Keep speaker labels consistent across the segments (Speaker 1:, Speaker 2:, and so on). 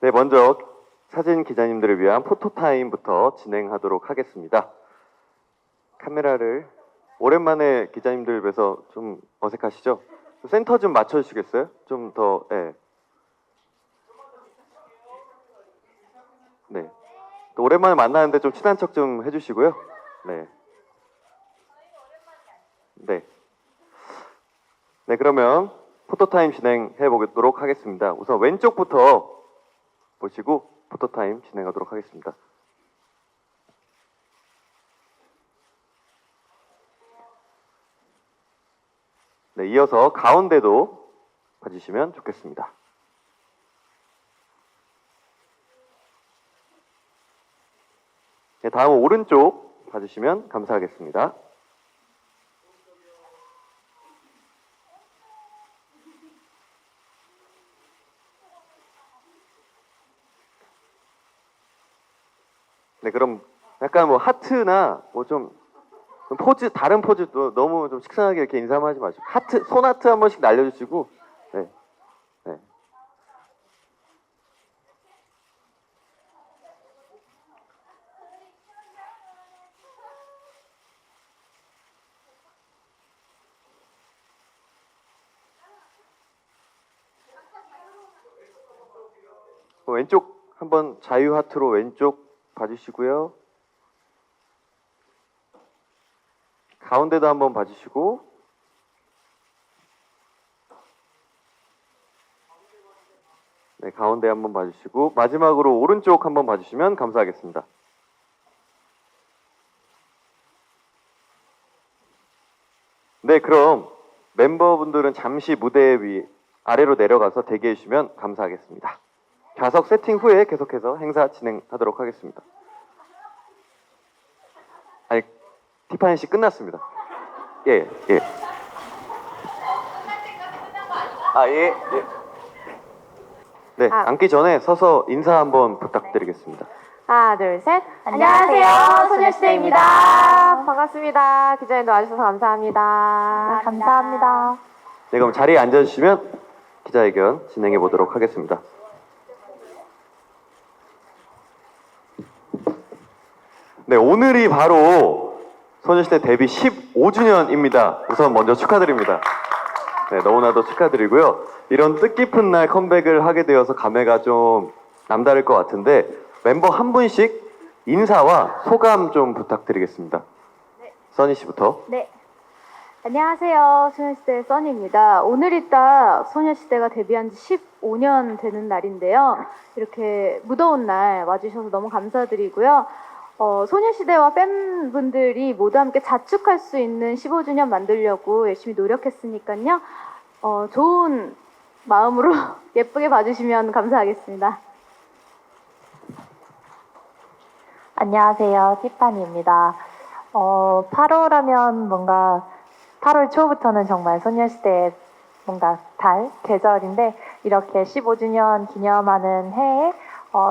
Speaker 1: 네, 먼저 사진 기자님들을 위한 포토타임부터 진행하도록 하겠습니다. 카메라를 오랜만에 기자님들 뵈서 좀 어색하시죠? 센터 좀 맞춰주시겠어요? 좀 더, 네. 네. 또 오랜만에 만나는데 좀 친한 척 좀 해주시고요. 네. 네. 네, 그러면 포토타임 진행해 보도록 하겠습니다. 우선 왼쪽부터 보시고 포토타임 진행하도록 하겠습니다. 네, 이어서 가운데도 봐주시면 좋겠습니다. 네, 다음 오른쪽 봐주시면 감사하겠습니다. 네, 그럼 약간 뭐 하트나 뭐 좀 포즈, 다른 포즈도 너무 좀 식상하게 이렇게 인사만 하지 마시고 하트, 손 하트 한 번씩 날려주시고. 네, 네. 왼쪽 한번 자유 하트로 왼쪽 봐주시고요. 가운데도 한번 봐주시고. 네, 가운데 한번 봐주시고 마지막으로 오른쪽 한번 봐주시면 감사하겠습니다. 네, 그럼 멤버분들은 잠시 무대 위 아래로 내려가서 대기해 주시면 감사하겠습니다. 좌석 세팅 후에 계속해서 행사 진행하도록 하겠습니다. 아니, 티파니 씨 끝났습니다. 예, 예. 아, 예, 예. 네, 앉기 전에 서서 인사 한번 부탁드리겠습니다.
Speaker 2: 하나, 둘, 셋.
Speaker 3: 안녕하세요, 소녀시대입니다.
Speaker 2: 반갑습니다. 기자님도 와주셔서 감사합니다.
Speaker 3: 감사합니다.
Speaker 1: 네, 그럼 자리에 앉아주시면 기자회견 진행해 보도록 하겠습니다. 네, 오늘이 바로 소녀시대 데뷔 15주년입니다. 우선 먼저 축하드립니다. 네, 너무나도 축하드리고요. 이런 뜻깊은 날 컴백을 하게 되어서 감회가 좀 남다를 것 같은데 멤버 한 분씩 인사와 소감 좀 부탁드리겠습니다.
Speaker 3: 네.
Speaker 1: 써니 씨부터.
Speaker 3: 네. 안녕하세요. 소녀시대 써니입니다. 오늘이 딱 소녀시대가 데뷔한 지 15년 되는 날인데요. 이렇게 무더운 날 와주셔서 너무 감사드리고요. 소녀시대와 팬분들이 모두 함께 자축할 수 있는 15주년 만들려고 열심히 노력했으니까요. 좋은 마음으로 예쁘게 봐주시면 감사하겠습니다.
Speaker 4: 안녕하세요. 티파니입니다. 8월 하면 뭔가 8월 초부터는 정말 소녀시대의 뭔가 계절인데 이렇게 15주년 기념하는 해에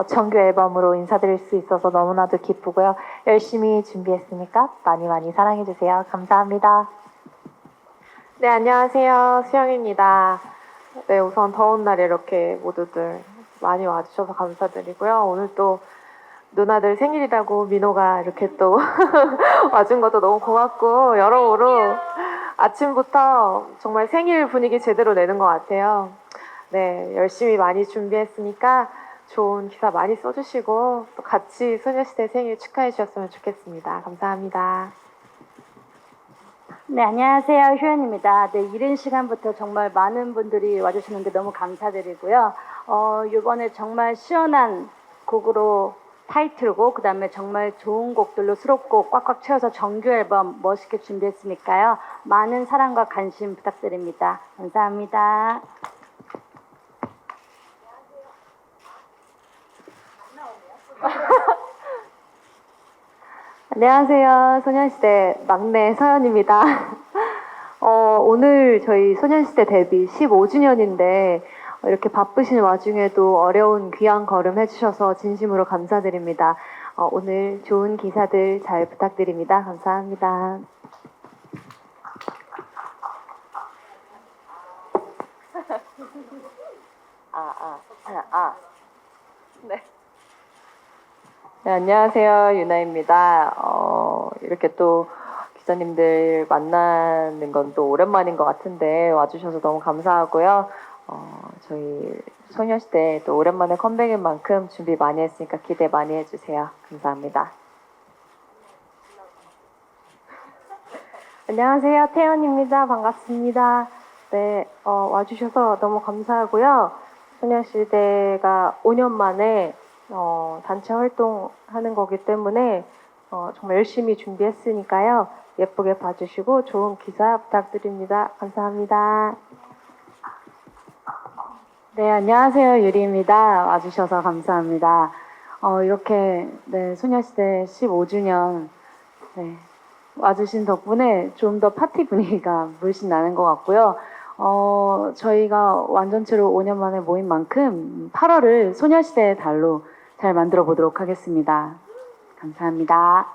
Speaker 4: 정규 앨범으로 인사드릴 수 있어서 너무나도 기쁘고요. 열심히 준비했으니까 많이 많이 사랑해주세요. 감사합니다.
Speaker 2: 네, 안녕하세요. 수영입니다. 네, 우선 더운 날에 이렇게 모두들 많이 와주셔서 감사드리고요. 오늘 또 누나들 생일이라고 민호가 이렇게 또 와준 것도 너무 고맙고 여러모로 아침부터 정말 생일 분위기 제대로 내는 것 같아요. 네, 열심히 많이 준비했으니까 좋은 기사 많이 써주시고 또 같이 소녀시대 생일 축하해 주셨으면 좋겠습니다. 감사합니다.
Speaker 3: 네, 안녕하세요. 효연입니다. 네, 이른 시간부터 정말 많은 분들이 와주셨는데 너무 감사드리고요. 이번에 정말 시원한 곡으로 타이틀곡, 그 다음에 정말 좋은 곡들로 수록곡 꽉꽉 채워서 정규 앨범 멋있게 준비했으니까요. 많은 사랑과 관심 부탁드립니다. 감사합니다.
Speaker 2: 안녕하세요. 소녀시대 막내 서연입니다. 오늘 저희 소녀시대 데뷔 15주년인데 이렇게 바쁘신 와중에도 어려운 귀한 걸음 해주셔서 진심으로 감사드립니다. 오늘 좋은 기사들 잘 부탁드립니다. 감사합니다.
Speaker 5: 네, 안녕하세요. 유나입니다. 이렇게 또 기자님들 만나는 건 또 오랜만인 것 같은데 와주셔서 너무 감사하고요. 저희 소녀시대 또 오랜만에 컴백인 만큼 준비 많이 했으니까 기대 많이 해주세요. 감사합니다.
Speaker 2: 안녕하세요. 태연입니다. 반갑습니다. 네, 와주셔서 너무 감사하고요. 소녀시대가 5년 만에 단체 활동하는 거기 때문에 정말 열심히 준비했으니까요. 예쁘게 봐주시고 좋은 기사 부탁드립니다. 감사합니다.
Speaker 3: 네, 안녕하세요. 유리입니다. 와주셔서 감사합니다. 이렇게 네, 소녀시대 15주년 네, 와주신 덕분에 좀 더 파티 분위기가 물씬 나는 것 같고요. 저희가 완전체로 5년 만에 모인 만큼 8월을 소녀시대의 달로 잘 만들어 보도록 하겠습니다. 감사합니다.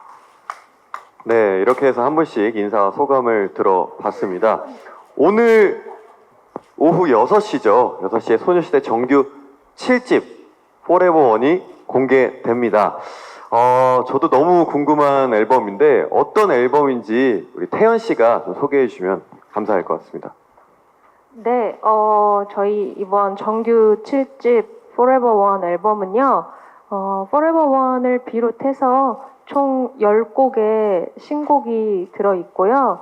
Speaker 1: 네, 이렇게 해서 한 분씩 인사와 소감을 들어봤습니다. 오늘 오후 6시죠. 6시에 소녀시대 정규 7집 Forever One이 공개됩니다. 저도 너무 궁금한 앨범인데 어떤 앨범인지 우리 태연 씨가 좀 소개해 주시면 감사할 것 같습니다.
Speaker 2: 네, 저희 이번 정규 7집 Forever One 앨범은요, Forever One을 비롯해서 총 10곡의 신곡이 들어있고요.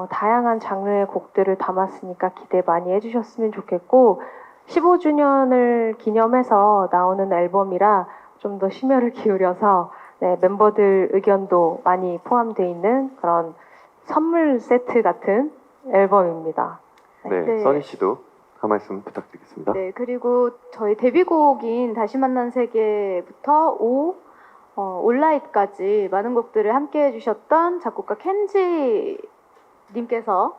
Speaker 2: 다양한 장르의 곡들을 담았으니까 기대 많이 해주셨으면 좋겠고, 15주년을 기념해서 나오는 앨범이라 좀 더 심혈을 기울여서 네, 멤버들 의견도 많이 포함되어 있는 그런 선물 세트 같은 앨범입니다.
Speaker 1: 네,
Speaker 6: 네.
Speaker 1: 써니 씨도 한 말씀 부탁드리겠습니다.
Speaker 6: 네, 그리고 저희 데뷔곡인 다시 만난 세계부터 온라인까지 많은 곡들을 함께 해주셨던 작곡가 켄지 님께서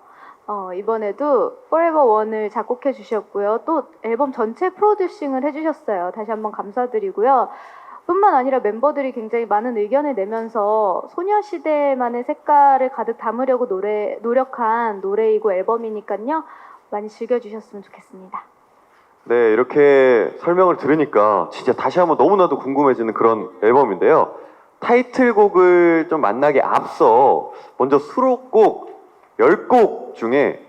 Speaker 6: 이번에도 Forever One을 작곡해 주셨고요. 또 앨범 전체 프로듀싱을 해주셨어요. 다시 한번 감사드리고요. 뿐만 아니라 멤버들이 굉장히 많은 의견을 내면서 소녀시대만의 색깔을 가득 담으려고 노력한 노래이고 앨범이니까요. 많이 즐겨주셨으면 좋겠습니다.
Speaker 1: 네, 이렇게 설명을 들으니까 진짜 다시 한번 너무나도 궁금해지는 그런 앨범인데요. 타이틀곡을 좀 만나기 앞서 먼저 수록곡 10곡 중에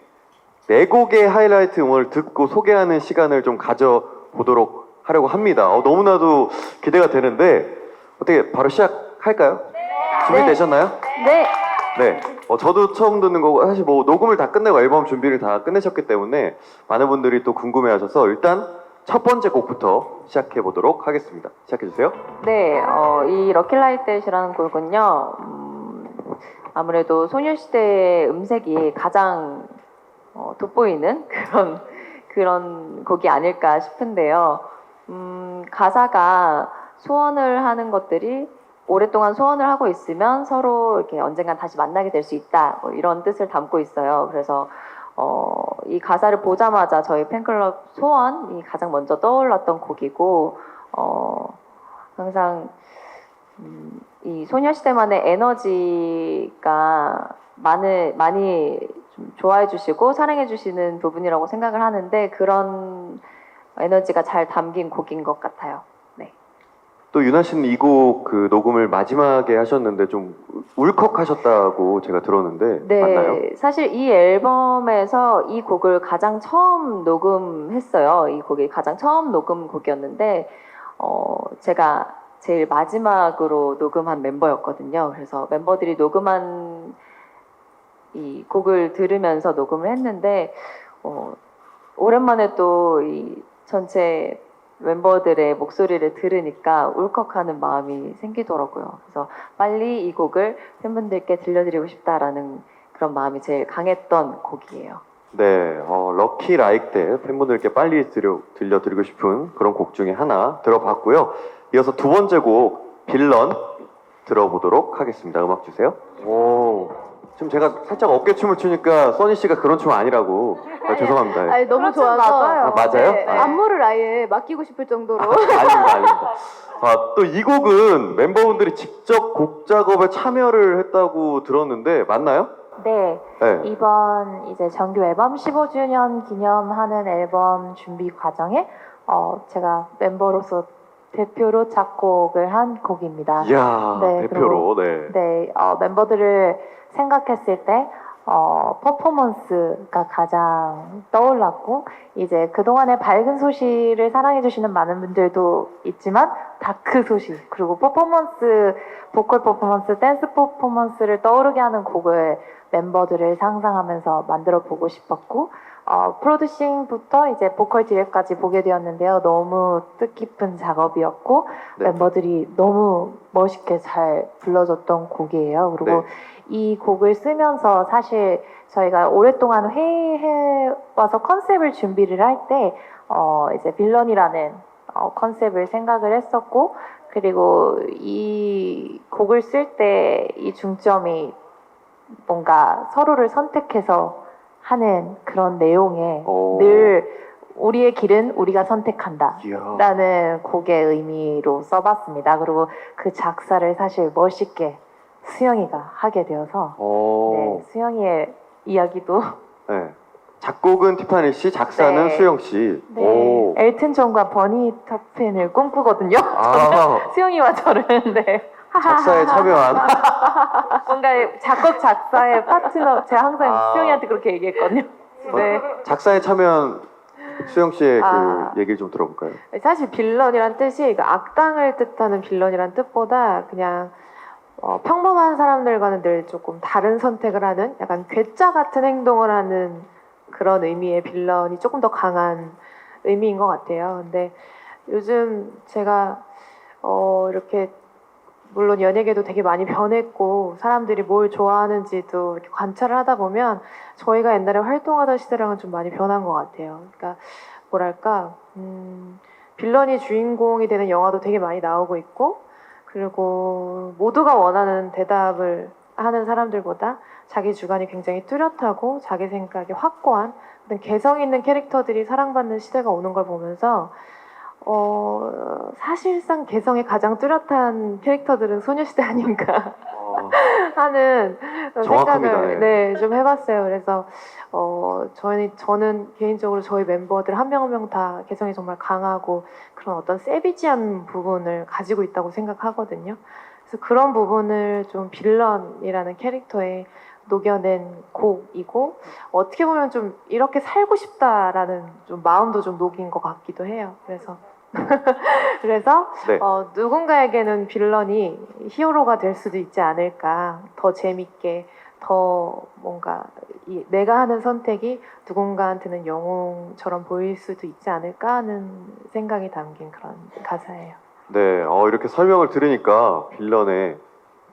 Speaker 1: 4곡의 하이라이트 음원을 듣고 소개하는 시간을 좀 가져보도록 하려고 합니다. 너무나도 기대가 되는데 어떻게 바로 시작할까요? 준비되셨나요?
Speaker 6: 네.
Speaker 1: 네. 저도 처음 듣는 거고 사실 뭐 녹음을 다 끝내고 앨범 준비를 다 끝내셨기 때문에 많은 분들이 또 궁금해하셔서 일단 첫 번째 곡부터 시작해 보도록 하겠습니다. 시작해 주세요.
Speaker 5: 네, 이 럭키라이트이라는 곡은요, 아무래도 소녀시대의 음색이 가장 돋보이는 그런 곡이 아닐까 싶은데요. 가사가 소원을 하는 것들이 오랫동안 소원을 하고 있으면 서로 이렇게 언젠간 다시 만나게 될 수 있다. 뭐 이런 뜻을 담고 있어요. 그래서 이 가사를 보자마자 저희 팬클럽 소원이 가장 먼저 떠올랐던 곡이고 항상 이 소녀시대만의 에너지가 많이 좀 좋아해 주시고 사랑해 주시는 부분이라고 생각을 하는데 그런 에너지가 잘 담긴 곡인 것 같아요. 네.
Speaker 1: 또 유나 씨는 이 곡 그 녹음을 마지막에 하셨는데 좀 울컥하셨다고 제가 들었는데
Speaker 5: 네,
Speaker 1: 맞나요?
Speaker 5: 사실 이 앨범에서 이 곡을 가장 처음 녹음했어요. 이 곡이 가장 처음 녹음 곡이었는데 제가 제일 마지막으로 녹음한 멤버였거든요. 그래서 멤버들이 녹음한 이 곡을 들으면서 녹음을 했는데 오랜만에 또 이 전체 멤버들의 목소리를 들으니까 울컥하는 마음이 생기더라고요. 그래서 빨리 이 곡을 팬분들께 들려드리고 싶다라는 그런 마음이 제일 강했던 곡이에요.
Speaker 1: 네, 럭키 라이크 때 팬분들께 빨리 들려드리고 싶은 그런 곡 중에 하나 들어봤고요. 이어서 두 번째 곡 빌런 들어보도록 하겠습니다. 음악 주세요. 오, 지금 제가 살짝 어깨춤을 추니까 써니 씨가 그런 춤 아니라고. 죄송합니다.
Speaker 6: 아니, 너무
Speaker 2: 그렇죠,
Speaker 6: 좋아서
Speaker 2: 맞아요.
Speaker 1: 아, 맞아요?
Speaker 6: 네,
Speaker 1: 네.
Speaker 6: 안무를 아예 맡기고 싶을 정도로
Speaker 1: 아닙니다. 또 이 곡은 멤버분들이 직접 곡 작업에 참여를 했다고 들었는데 맞나요?
Speaker 4: 네,
Speaker 1: 네.
Speaker 4: 이번 이제 정규 앨범 15주년 기념하는 앨범 준비 과정에 제가 멤버로서 대표로 작곡을 한 곡입니다.
Speaker 1: 이야,
Speaker 4: 네,
Speaker 1: 대표로, 네.
Speaker 4: 네, 멤버들을 생각했을 때 퍼포먼스가 가장 떠올랐고 이제 그동안의 밝은 소식을 사랑해주시는 많은 분들도 있지만 다크 소식 그리고 퍼포먼스, 보컬 퍼포먼스, 댄스 퍼포먼스를 떠오르게 하는 곡을 멤버들을 상상하면서 만들어 보고 싶었고 프로듀싱부터 이제 보컬 디렉까지 보게 되었는데요. 너무 뜻깊은 작업이었고
Speaker 1: 네.
Speaker 4: 멤버들이 너무 멋있게 잘 불러줬던 곡이에요. 그리고
Speaker 1: 네.
Speaker 4: 이 곡을 쓰면서 사실 저희가 오랫동안 회의해 와서 컨셉을 준비를 할 때 이제 빌런이라는 컨셉을 생각을 했었고 그리고 이 곡을 쓸 때 이 중점이 뭔가 서로를 선택해서 하는 그런 내용에
Speaker 1: 오.
Speaker 4: 늘 우리의 길은 우리가 선택한다
Speaker 1: 이야.
Speaker 4: 라는 곡의 의미로 써봤습니다. 그리고 그 작사를 사실 멋있게 수영이가 하게 되어서 네, 수영이의 이야기도
Speaker 1: 네. 작곡은 티파니 씨, 작사는
Speaker 4: 네.
Speaker 1: 수영 씨.
Speaker 4: 네,
Speaker 1: 오.
Speaker 4: 엘튼 존과 버니 타펜을 꿈꾸거든요.
Speaker 1: 아,
Speaker 4: 수영이와 저는 네.
Speaker 1: 작사에 참여한.
Speaker 4: 뭔가 작사의 파트너 제가 항상
Speaker 1: 아.
Speaker 4: 수영이한테 그렇게 얘기했거든요. 네.
Speaker 1: 작사에 참여한 수영 씨의
Speaker 2: 아.
Speaker 1: 그 얘기를 좀 들어볼까요?
Speaker 2: 사실 빌런이란 뜻이 그 악당을 뜻하는 빌런이란 뜻보다 그냥 평범한 사람들과는 늘 조금 다른 선택을 하는 약간 괴짜 같은 행동을 하는 그런 의미의 빌런이 조금 더 강한 의미인 것 같아요. 근데 요즘 제가 이렇게 물론 연예계도 되게 많이 변했고 사람들이 뭘 좋아하는지도 이렇게 관찰을 하다 보면 저희가 옛날에 활동하던 시대랑은 좀 많이 변한 것 같아요. 그러니까 뭐랄까 빌런이 주인공이 되는 영화도 되게 많이 나오고 있고 그리고 모두가 원하는 대답을 하는 사람들보다 자기 주관이 굉장히 뚜렷하고 자기 생각이 확고한 어떤 개성 있는 캐릭터들이 사랑받는 시대가 오는 걸 보면서 사실상 개성이 가장 뚜렷한 캐릭터들은 소녀시대 아닌가 하는
Speaker 1: 정확합니다.
Speaker 2: 생각을 좀 해봤어요. 그래서 저는 개인적으로 저희 멤버들 한 명 한 명 다 개성이 정말 강하고 그런 어떤 세비지한 부분을 가지고 있다고 생각하거든요. 그래서 그런 부분을 좀 빌런이라는 캐릭터에 녹여낸 곡이고 어떻게 보면 좀 이렇게 살고 싶다라는 좀 마음도 좀 녹인 것 같기도 해요. 그래서
Speaker 1: 네.
Speaker 2: 누군가에게는 빌런이 히어로가 될 수도 있지 않을까. 더 재밌게 더 뭔가 내가 하는 선택이 누군가한테는 영웅처럼 보일 수도 있지 않을까 하는 생각이 담긴 그런 가사예요.
Speaker 1: 네, 이렇게 설명을 들으니까 빌런의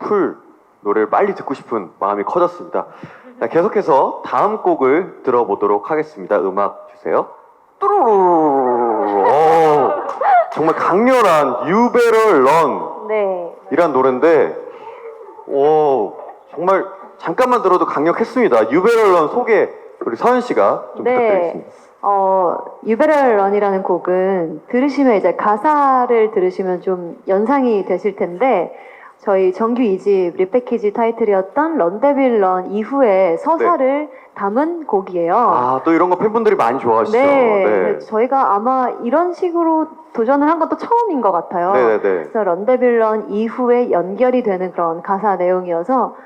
Speaker 1: 풀 노래를 빨리 듣고 싶은 마음이 커졌습니다. 자, 계속해서 다음 곡을 들어보도록 하겠습니다. 음악 주세요. 뚜루루루루루. 정말 강렬한 You Better Run
Speaker 3: 네.
Speaker 1: 이란 노래인데 정말 잠깐만 들어도 강력했습니다. You Better Run 소개 우리 서현 씨가 좀
Speaker 6: 네.
Speaker 1: 부탁드리겠습니다.
Speaker 6: You Better Run이라는 곡은 들으시면 이제 가사를 들으시면 좀 연상이 되실 텐데 저희 정규 2집 리패키지 타이틀이었던 런데빌 런 이후에 서사를 담은 곡이에요.
Speaker 1: 또 이런 거 팬분들이 많이 좋아하시죠?
Speaker 6: 네, 저희가 아마 이런 식으로 도전을 한 것도 처음인 것 같아요.
Speaker 1: 네네네.
Speaker 6: 그래서 런데빌런 이후에 연결이 되는 그런 가사 내용이어서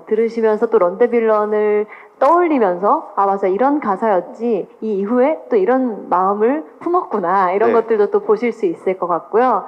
Speaker 6: 들으시면서 또 런데빌런을 떠올리면서 맞아 이런 가사였지 이 이후에 또 이런 마음을 품었구나 이런
Speaker 1: 네.
Speaker 6: 것들도 또 보실 수 있을 것 같고요.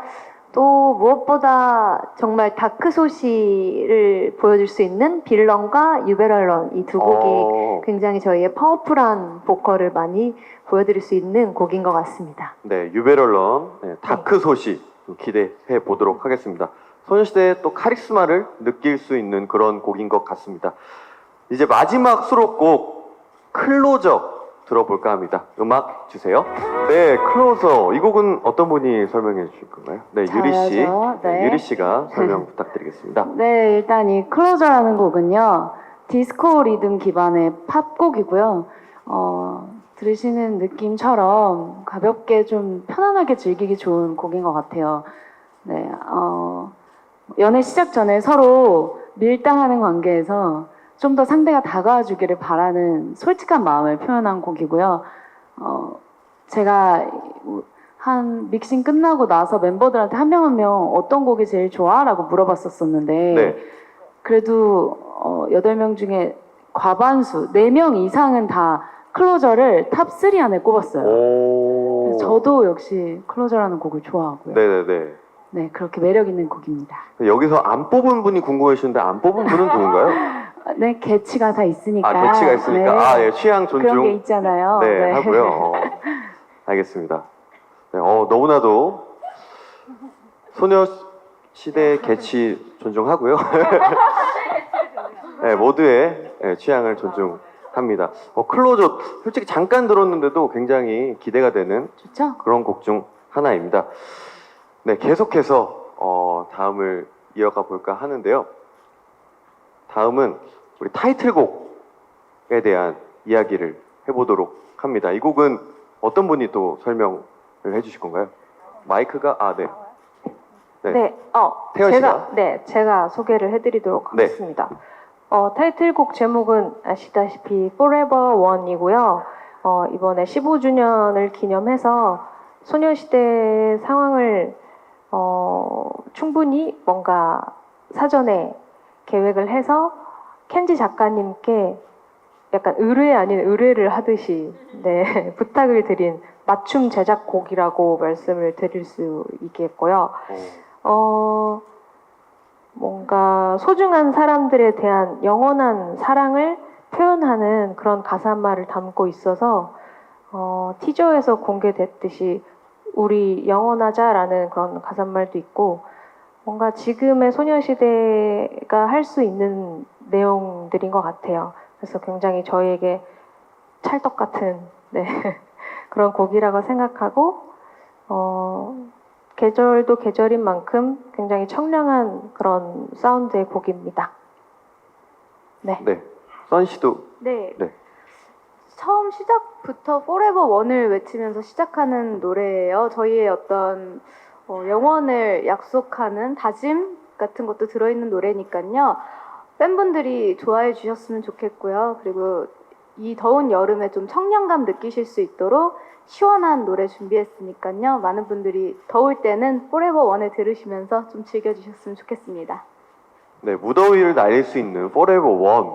Speaker 6: 또 무엇보다 정말 다크 소시를 보여줄 수 있는 빌런과 유베럴런 이 두 곡이 굉장히 저희의 파워풀한 보컬을 많이 보여드릴 수 있는 곡인 것 같습니다.
Speaker 1: 네, 유베럴런 다크 소시 기대해 보도록 하겠습니다. 소녀시대의 또 카리스마를 느낄 수 있는 그런 곡인 것 같습니다. 이제 마지막 수록곡 클로저 들어볼까 합니다. 음악 주세요. 네, 클로저 이 곡은 어떤 분이 설명해 주실 건가요? 네, 유리 씨,
Speaker 7: 저야죠. 네.
Speaker 1: 유리 씨가 설명 부탁드리겠습니다.
Speaker 7: 네, 일단 이 클로저라는 곡은요, 디스코 리듬 기반의 팝곡이고요. 들으시는 느낌처럼 가볍게 좀 편안하게 즐기기 좋은 곡인 것 같아요. 네, 연애 시작 전에 서로 밀당하는 관계에서 좀 더 상대가 다가와 주기를 바라는 솔직한 마음을 표현한 곡이고요. 제가 한 믹싱 끝나고 나서 멤버들한테 한 명 한 명 어떤 곡이 제일 좋아? 라고 물어봤었었는데
Speaker 1: 네.
Speaker 7: 그래도 8명 중에 과반수, 4명 이상은 다 클로저를 탑3 안에 꼽았어요.
Speaker 1: 오.
Speaker 7: 그래서 저도 역시 클로저라는 곡을 좋아하고요.
Speaker 1: 네네네.
Speaker 7: 네, 그렇게 매력 있는 곡입니다.
Speaker 1: 여기서 안 뽑은 분이 궁금해지는데 안 뽑은 분은 누군가요?
Speaker 7: 네, 개취가 다 있으니까.
Speaker 1: 아, 개취가 있으니까.
Speaker 7: 네.
Speaker 1: 아, 예, 취향
Speaker 7: 그런 게
Speaker 1: 존중.
Speaker 7: 있잖아요.
Speaker 1: 네, 하고요. 알겠습니다. 네, 너무나도 소녀시대 개취 존중하고요. 네, 모두의 취향을 존중합니다. 클로저 솔직히 잠깐 들었는데도 굉장히 기대가 되는
Speaker 7: 좋죠?
Speaker 1: 그런 곡 중 하나입니다. 네, 계속해서 다음을 이어가 볼까 하는데요. 다음은 우리 타이틀곡에 대한 이야기를 해보도록 합니다. 이 곡은 어떤 분이 또 설명을 해주실 건가요? 마이크가 네.
Speaker 2: 네,
Speaker 1: 태연 씨가.
Speaker 2: 제가 소개를 해드리도록
Speaker 1: 네.
Speaker 2: 하겠습니다. 타이틀곡 제목은 아시다시피 Forever One이고요. 이번에 15주년을 기념해서 소녀시대 상황을 충분히 뭔가 사전에 계획을 해서 켄지 작가님께 약간 의뢰 아닌 의뢰를 하듯이 네, 부탁을 드린 맞춤 제작곡이라고 말씀을 드릴 수 있겠고요. 뭔가 소중한 사람들에 대한 영원한 사랑을 표현하는 그런 가사말을 담고 있어서 티저에서 공개됐듯이 우리 영원하자라는 그런 가사말도 있고 뭔가 지금의 소녀시대가 할 수 있는 내용들인 것 같아요. 그래서 굉장히 저희에게 찰떡 같은 네, 그런 곡이라고 생각하고 계절도 계절인 만큼 굉장히 청량한 그런 사운드의 곡입니다. 네.
Speaker 1: 네. 선 씨도.
Speaker 6: 네.
Speaker 1: 네.
Speaker 6: 처음 시작부터 Forever One을 외치면서 시작하는 노래예요. 저희의 어떤 영원을 약속하는 다짐 같은 것도 들어있는 노래니까요. 팬분들이 좋아해 주셨으면 좋겠고요. 그리고 이 더운 여름에 좀 청량감 느끼실 수 있도록 시원한 노래 준비했으니까요. 많은 분들이 더울 때는 Forever One을 들으시면서 좀 즐겨주셨으면 좋겠습니다.
Speaker 1: 네, 무더위를 날릴 수 있는 Forever One.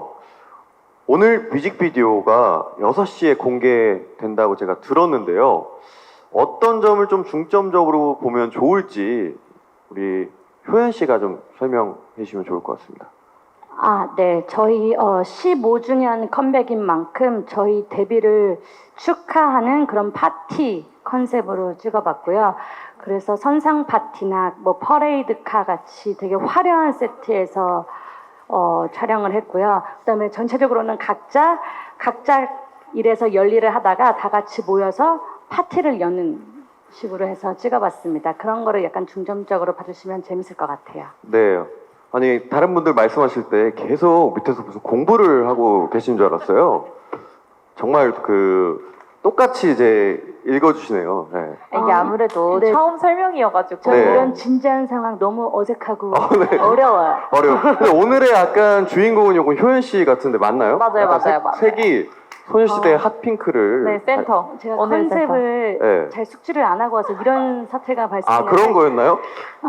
Speaker 1: 오늘 뮤직비디오가 6시에 공개된다고 제가 들었는데요. 어떤 점을 좀 중점적으로 보면 좋을지 우리 효연 씨가 좀 설명해 주시면 좋을 것 같습니다.
Speaker 3: 네. 저희 15주년 컴백인 만큼 저희 데뷔를 축하하는 그런 파티 컨셉으로 찍어봤고요. 그래서 선상 파티나 뭐 퍼레이드카 같이 되게 화려한 세트에서 촬영을 했고요. 그다음에 전체적으로는 각자 일에서 열일을 하다가 다 같이 모여서 파티를 여는 식으로 해서 찍어봤습니다. 그런 거를 약간 중점적으로 봐주시면 재밌을 것 같아요.
Speaker 1: 네. 아니, 다른 분들 말씀하실 때 계속 밑에서 무슨 공부를 하고 계신 줄 알았어요. 정말 똑같이 이제 읽어주시네요. 네.
Speaker 5: 이게 아무래도
Speaker 3: 네.
Speaker 5: 처음 설명이어가지고
Speaker 3: 저는
Speaker 1: 네.
Speaker 3: 이런 진지한 상황 너무 어색하고
Speaker 1: 네.
Speaker 3: 어려워요.
Speaker 1: 어려워. 근데 오늘의 약간 주인공은 요건 효연 씨 같은데 맞나요?
Speaker 5: 맞아요,
Speaker 1: 약간
Speaker 5: 맞아요.
Speaker 1: 색이 소녀시대 핫핑크를.
Speaker 5: 네, 센터.
Speaker 3: 제가
Speaker 5: 오늘
Speaker 3: 컨셉을
Speaker 1: 네.
Speaker 3: 잘 숙지를 안 하고 와서 이런 사태가 발생해서
Speaker 1: 그런 거였나요?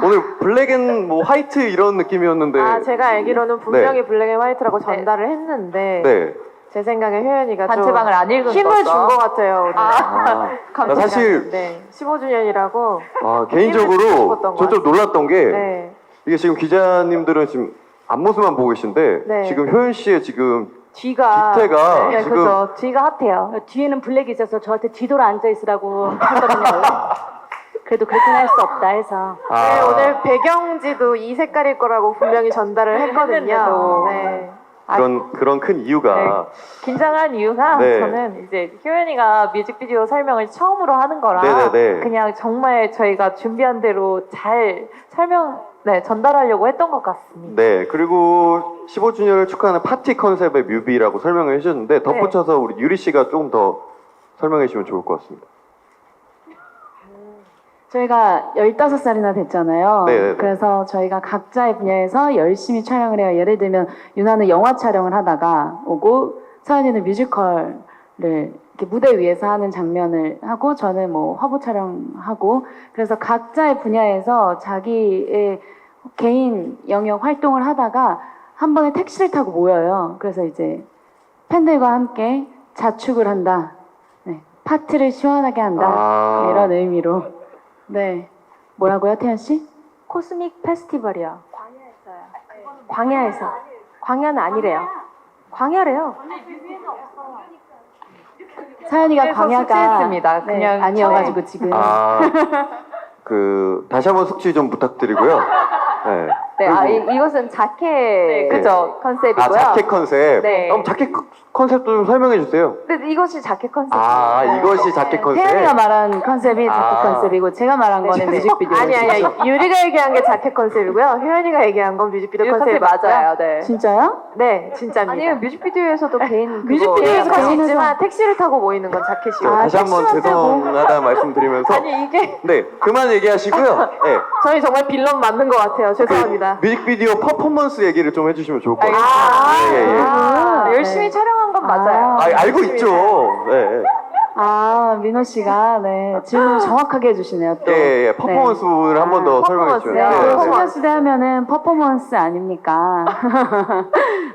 Speaker 1: 오늘 블랙 앤 뭐 화이트 이런 느낌이었는데.
Speaker 2: 제가 알기로는 분명히 블랙 앤 화이트라고 전달을 했는데
Speaker 1: 네.
Speaker 2: 제 생각에 효연이가 좀
Speaker 5: 단체방을 안 읽은
Speaker 2: 힘을
Speaker 5: 거죠.
Speaker 2: 준 것 같아요. 오늘.
Speaker 1: 나 사실
Speaker 2: 네, 15주년이라고
Speaker 1: 개인적으로
Speaker 2: 싶었던
Speaker 1: 저 좀 놀랐던 게
Speaker 2: 네.
Speaker 1: 이게 지금 기자님들은 지금 앞모습만 보고 계신데
Speaker 2: 네.
Speaker 1: 지금 효연 씨의 지금
Speaker 2: 뒤가
Speaker 1: 뒤태가
Speaker 2: 네,
Speaker 1: 지금
Speaker 2: 그죠. 뒤가 핫해요.
Speaker 3: 뒤에는 블랙이 있어서 저한테 뒤돌아 앉아 있으라고 했거든요. 그래도 그렇게는 할 수 없다 해서
Speaker 2: 네, 오늘 배경지도 이 색깔일 거라고 분명히 전달을 했거든요.
Speaker 5: 했는데도.
Speaker 2: 네.
Speaker 1: 그런 큰 이유가
Speaker 5: 긴장한 이유가
Speaker 1: 네.
Speaker 5: 저는 이제 효연이가 뮤직비디오 설명을 처음으로 하는 거라
Speaker 1: 네네네.
Speaker 5: 그냥 정말 저희가 준비한 대로 잘 전달하려고 했던 것 같습니다.
Speaker 1: 네, 그리고 15주년을 축하하는 파티 컨셉의 뮤비라고 설명을 해주셨는데 덧붙여서 우리 유리 씨가 조금 더 설명해 주시면 좋을 것 같습니다.
Speaker 7: 저희가 15살이나 됐잖아요.
Speaker 1: 네네네.
Speaker 7: 그래서 저희가 각자의 분야에서 열심히 촬영을 해요. 예를 들면 유나는 영화 촬영을 하다가 오고 서연이는 뮤지컬을 이렇게 무대 위에서 하는 장면을 하고 저는 뭐 화보 촬영하고 그래서 각자의 분야에서 자기의 개인 영역 활동을 하다가 한 번에 택시를 타고 모여요. 그래서 이제 팬들과 함께 자축을 한다. 네, 파티를 시원하게 한다.
Speaker 1: 아.
Speaker 7: 네, 이런 의미로. 네. 뭐라고요, 태연 씨?
Speaker 3: 코스믹 페스티벌이요. 광야에서. 광야는 아니래요. 광야래요.
Speaker 7: 사연이가
Speaker 4: 그래서
Speaker 7: 광야가
Speaker 4: 숙제했습니다. 그냥
Speaker 7: 아니어가지고 지금
Speaker 1: 아, 다시 한번 숙지 좀 부탁드리고요. 네.
Speaker 5: 네,
Speaker 1: 그리고-
Speaker 5: 이것은 자켓
Speaker 1: 네.
Speaker 5: 그죠 컨셉이고요.
Speaker 1: 아, 자켓 컨셉.
Speaker 5: 네.
Speaker 1: 그럼 자켓 컨셉도 좀 설명해 주세요.
Speaker 5: 근데 이것이 자켓 컨셉.
Speaker 1: 아, 이것이 자켓 컨셉.
Speaker 7: 태연이가 말한 컨셉이 자켓
Speaker 1: 아.
Speaker 7: 컨셉이고 제가 말한 거는 뮤직비디오.
Speaker 2: 아니 유리가 얘기한 게 자켓 컨셉이고요. 효연이가 얘기한 건 뮤직비디오
Speaker 5: 이 컨셉
Speaker 2: 컨셉
Speaker 5: 맞아요. 네.
Speaker 7: 진짜요?
Speaker 2: 네, 진짜입니다.
Speaker 5: 아니요 뮤직비디오에서도 개인
Speaker 7: 뮤직비디오에서
Speaker 2: 할수
Speaker 7: 개인에서-
Speaker 2: 있지만 택시를 타고 모이는 건 자켓이고.
Speaker 7: 아,
Speaker 1: 다시 한번
Speaker 7: 택시만
Speaker 1: 죄송하다는 말씀드리면서
Speaker 2: 아니 이게
Speaker 1: 네, 그만 얘기하시고요. 네.
Speaker 2: 저희 정말 빌런 맞는 것 같아요. 죄송합니다.
Speaker 1: 뮤직비디오 퍼포먼스 얘기를 좀 해주시면 좋을 것 같아요.
Speaker 2: 아,
Speaker 1: 예, 예.
Speaker 2: 아,
Speaker 5: 열심히 촬영한 건 맞아요.
Speaker 1: 아, 알고 있죠. 네.
Speaker 7: 아, 민호 씨가 네, 질문을 정확하게 해주시네요. 또.
Speaker 1: 예, 퍼포먼스 부분을 한 번 더 설명해 주시면.
Speaker 2: 퍼포먼스요?
Speaker 1: 네, 네.
Speaker 7: 소녀시대 하면은 퍼포먼스 아닙니까?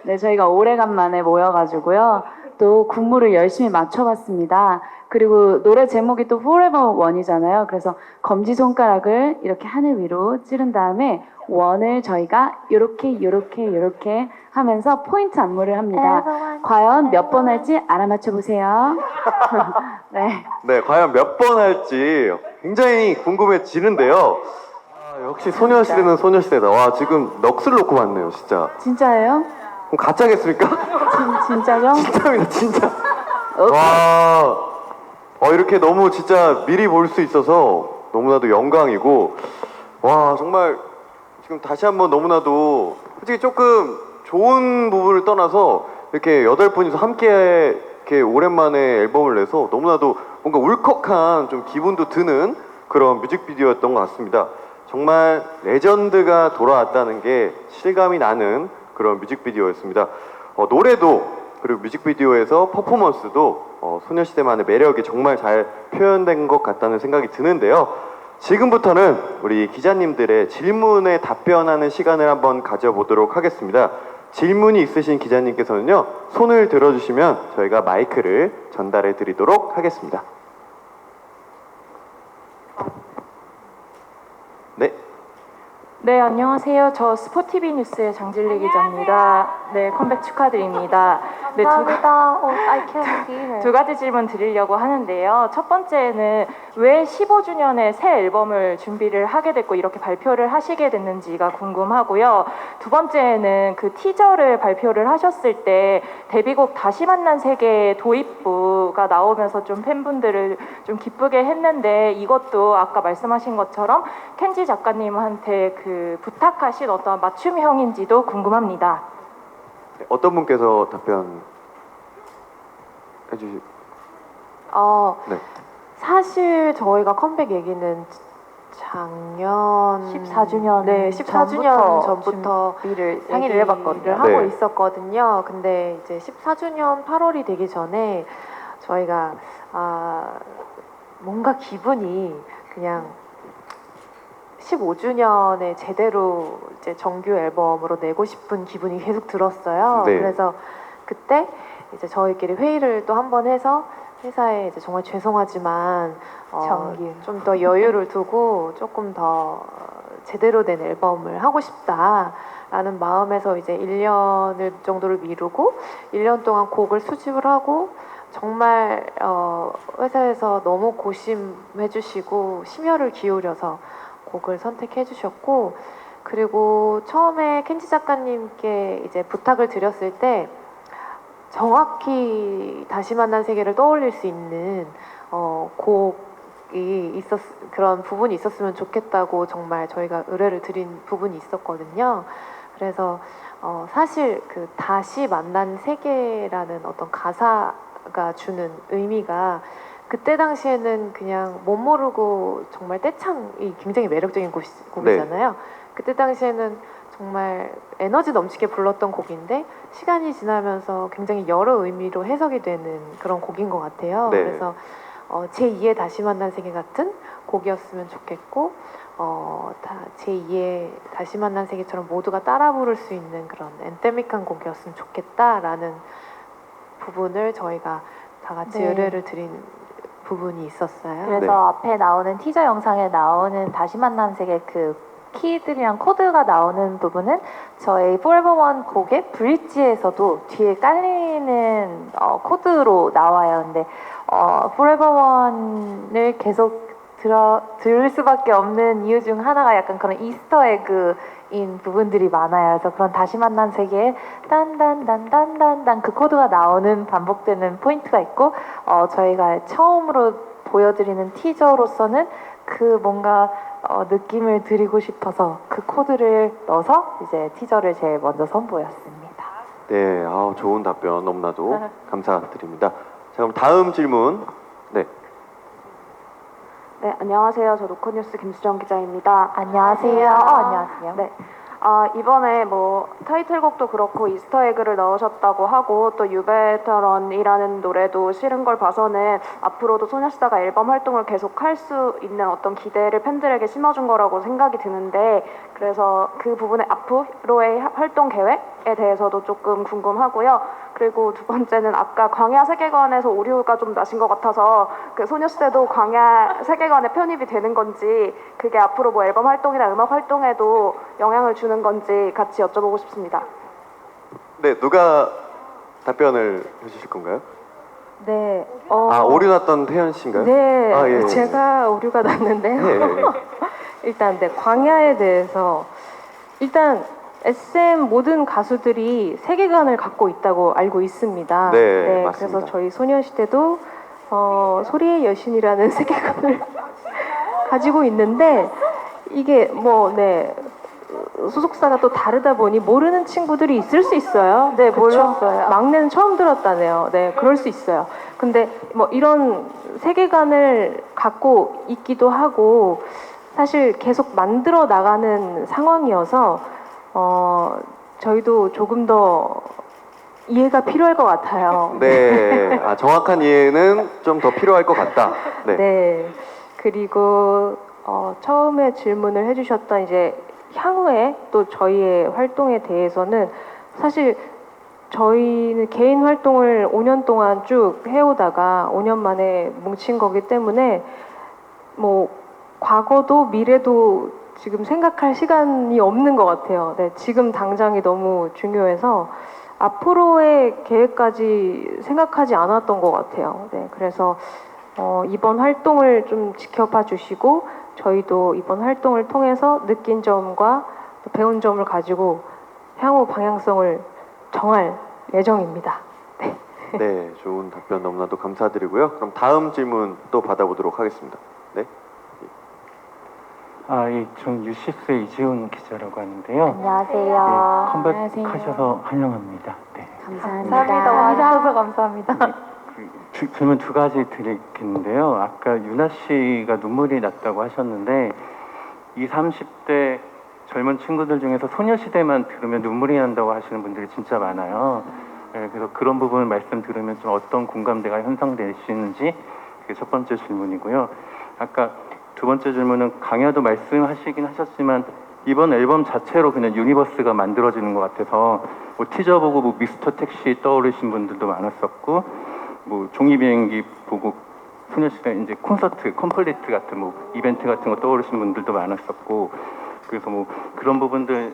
Speaker 7: 네, 저희가 오래간만에 모여가지고요. 또 군무를 열심히 맞춰봤습니다. 그리고 노래 제목이 또 Forever One이잖아요. 그래서 검지손가락을 이렇게 하늘 위로 찌른 다음에 원을 저희가 요렇게 하면서 포인트 안무를 합니다. 과연 몇 번 할지 알아맞혀 보세요. 네.
Speaker 1: 네, 과연 몇 번 할지 굉장히 궁금해지는데요. 아, 역시 소녀시대는 소녀시대다. 와, 지금 넋을 놓고 봤네요, 진짜.
Speaker 7: 진짜예요?
Speaker 1: 그럼 가짜겠습니까?
Speaker 7: 진짜죠?
Speaker 1: 진짜입니다, 진짜. 와, 이렇게 너무 진짜 미리 볼 수 있어서 너무나도 영광이고, 와, 정말 지금 다시 한번 너무나도 솔직히 조금 좋은 부분을 떠나서 이렇게 8분이서 함께 이렇게 오랜만에 앨범을 내서 너무나도 뭔가 울컥한 좀 기분도 드는 그런 뮤직비디오였던 것 같습니다. 정말 레전드가 돌아왔다는 게 실감이 나는 그런 뮤직비디오였습니다. 노래도 그리고 뮤직비디오에서 퍼포먼스도 소녀시대만의 매력이 정말 잘 표현된 것 같다는 생각이 드는데요. 지금부터는 우리 기자님들의 질문에 답변하는 시간을 한번 가져보도록 하겠습니다. 질문이 있으신 기자님께서는요, 손을 들어주시면 저희가 마이크를 전달해 드리도록 하겠습니다. 네.
Speaker 8: 네, 안녕하세요. 저 스포티비 뉴스의 장진리 기자입니다. 네, 컴백 축하드립니다. 네, 두 가지 질문 드리려고 하는데요. 첫 번째는 왜 15주년의 새 앨범을 준비를 하게 됐고 이렇게 발표를 하시게 됐는지가 궁금하고요. 두 번째는 그 티저를 발표를 하셨을 때 데뷔곡 다시 만난 세계 도입부가 나오면서 좀 팬분들을 좀 기쁘게 했는데 이것도 아까 말씀하신 것처럼 켄지 작가님한테 그 부탁하신 어떤 맞춤형인지도 궁금합니다.
Speaker 1: 어떤 분께서 답변 해주실? 네.
Speaker 2: 사실 저희가 컴백 얘기는 작년
Speaker 5: 14주년
Speaker 2: 네, 14주년 전부터
Speaker 5: 준비를
Speaker 2: 상의를
Speaker 5: 해봤거든요.
Speaker 2: 하고
Speaker 1: 네.
Speaker 2: 있었거든요. 근데 이제 14주년 8월이 되기 전에 저희가 뭔가 기분이 그냥 15주년에 제대로 이제 정규 앨범으로 내고 싶은 기분이 계속 들었어요.
Speaker 1: 네.
Speaker 2: 그래서 그때 이제 저희끼리 회의를 또 한 번 해서 회사에 이제 정말 죄송하지만 좀 더 여유를 두고 조금 더 제대로 된 앨범을 하고 싶다라는 마음에서 이제 1년을 정도를 미루고 1년 동안 곡을 수집을 하고 정말 회사에서 너무 고심해 주시고 심혈을 기울여서 곡을 선택해 주셨고, 그리고 처음에 켄지 작가님께 이제 부탁을 드렸을 때 정확히 다시 만난 세계를 떠올릴 수 있는 곡이 그런 부분이 있었으면 좋겠다고 정말 저희가 의뢰를 드린 부분이 있었거든요. 그래서 사실 그 다시 만난 세계라는 어떤 가사가 주는 의미가 그때 당시에는 그냥 못 모르고 정말 떼창이 굉장히 매력적인 곡이잖아요. 그때 당시에는 정말 에너지 넘치게 불렀던 곡인데 시간이 지나면서 굉장히 여러 의미로 해석이 되는 그런 곡인 것 같아요.
Speaker 1: 네.
Speaker 2: 그래서 제2의 다시 만난 세계 같은 곡이었으면 좋겠고 제2의 다시 만난 세계처럼 모두가 따라 부를 수 있는 그런 엔데믹한 곡이었으면 좋겠다라는 부분을 저희가 다 같이
Speaker 4: 네.
Speaker 2: 의뢰를 드린 부분이 있었어요.
Speaker 4: 그래서
Speaker 1: 네.
Speaker 4: 앞에 나오는 티저 영상에 나오는 다시 만난 세계 그 키들이랑 코드가 나오는 부분은 저희 Forever One 곡의 브릿지에서도 뒤에 깔리는 코드로 나와요. 근데 Forever One을 계속 들을 수밖에 없는 이유 중 하나가 약간 그런 이스터 에그인 부분들이 많아요. 그래서 그런 다시 만난 세계에 딴딴딴딴딴딴 그 코드가 나오는 반복되는 포인트가 있고 저희가 처음으로 보여드리는 티저로서는 그 뭔가 느낌을 드리고 싶어서 그 코드를 넣어서 이제 티저를 제일 먼저 선보였습니다.
Speaker 1: 네, 좋은 답변 너무나도 감사드립니다. 자, 그럼 다음 질문. 네,
Speaker 9: 네, 안녕하세요. 저 로컬뉴스 김수정 기자입니다.
Speaker 4: 안녕하세요. 안녕하세요.
Speaker 9: 네. 이번에 뭐 타이틀곡도 그렇고 이스터에그를 넣으셨다고 하고 또 유베터런이라는 노래도 실은 걸 봐서는 앞으로도 소녀시대가 앨범 활동을 계속 할 수 있는 어떤 기대를 팬들에게 심어준 거라고 생각이 드는데 그래서 그 부분의 앞으로의 활동 계획에 대해서도 조금 궁금하고요. 그리고 두 번째는 아까 광야 세계관에서 오류가 좀 나신 것 같아서 그 소녀시대도 광야 세계관에 편입이 되는 건지 그게 앞으로 뭐 앨범 활동이나 음악 활동에도 영향을 주는 건지 같이 여쭤보고 싶습니다.
Speaker 1: 네, 누가 답변을 해주실 건가요?
Speaker 10: 네.
Speaker 1: 오류 났던 태연 씨인가요?
Speaker 10: 네.
Speaker 1: 예.
Speaker 10: 제가 오류가 났는데요.
Speaker 1: 네.
Speaker 10: 일단 광야에 대해서 일단 SM 모든 가수들이 세계관을 갖고 있다고 알고 있습니다.
Speaker 1: 네, 맞습니다.
Speaker 10: 그래서 저희 소녀시대도 소리의 여신이라는 세계관을 가지고 있는데 이게 소속사가 또 다르다 보니 모르는 친구들이 있을 수 있어요. 네,
Speaker 4: 몰랐어요.
Speaker 10: 막내는 처음 들었다네요. 네, 그럴 수 있어요. 근데 뭐 이런 세계관을 갖고 있기도 하고 사실 계속 만들어 나가는 상황이어서 저희도 조금 더 이해가 필요할 것 같아요.
Speaker 1: 네, 정확한 이해는 좀 더 필요할 것 같다. 네.
Speaker 10: 네. 그리고 처음에 질문을 해주셨던 이제 향후에 또 저희의 활동에 대해서는 사실 저희는 개인 활동을 5년 동안 쭉 해오다가 5년 만에 뭉친 거기 때문에 뭐 과거도 미래도 지금 생각할 시간이 없는 것 같아요. 네, 지금 당장이 너무 중요해서 앞으로의 계획까지 생각하지 않았던 것 같아요. 네, 그래서 이번 활동을 좀 지켜봐 주시고 저희도 이번 활동을 통해서 느낀 점과 또 배운 점을 가지고 향후 방향성을 정할 예정입니다. 네.
Speaker 1: 네, 좋은 답변 너무나도 감사드리고요. 그럼 다음 질문 또 받아보도록 하겠습니다. 네.
Speaker 11: 전 유시스의 이지훈 기자라고 하는데요.
Speaker 4: 안녕하세요.
Speaker 11: 컴백하셔서 환영합니다. 네.
Speaker 4: 감사합니다. 와주셔서 감사합니다.
Speaker 11: 질문 두 가지 드리겠는데요. 아까 유나 씨가 눈물이 났다고 하셨는데 20, 30대 젊은 친구들 중에서 소녀시대만 들으면 눈물이 난다고 하시는 분들이 진짜 많아요. 네, 그래서 그런 부분을 말씀 들으면 좀 어떤 공감대가 형성되시는지 그게 첫 번째 질문이고요. 아까 두 번째 질문은 강야도 말씀하시긴 하셨지만 이번 앨범 자체로 그냥 유니버스가 만들어지는 것 같아서 뭐 티저 보고 뭐 미스터 택시 떠오르신 분들도 많았었고 뭐 종이 비행기 보고 소녀시대 이제 콘서트 컴플리트 같은 뭐 이벤트 같은 거 떠오르신 분들도 많았었고 그래서 뭐 그런 부분들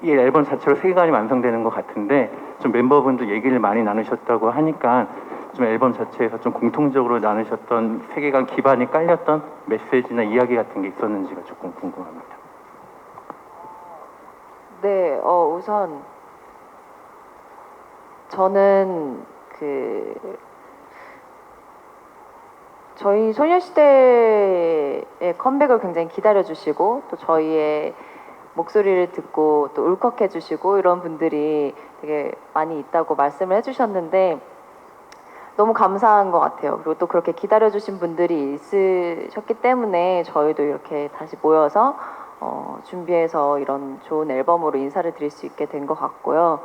Speaker 11: 이 앨범 자체로 세계관이 완성되는 것 같은데 좀 멤버분들 얘기를 많이 나누셨다고 하니까 좀 앨범 자체에서 좀 공통적으로 나누셨던 세계관 기반이 깔렸던 메시지나 이야기 같은 게 있었는지가 조금 궁금합니다.
Speaker 5: 네, 우선 저는 저희 소녀시대의 컴백을 굉장히 기다려주시고 또 저희의 목소리를 듣고 또 울컥해주시고 이런 분들이 되게 많이 있다고 말씀을 해주셨는데 너무 감사한 것 같아요. 그리고 또 그렇게 기다려주신 분들이 있으셨기 때문에 저희도 이렇게 다시 모여서 준비해서 이런 좋은 앨범으로 인사를 드릴 수 있게 된 것 같고요.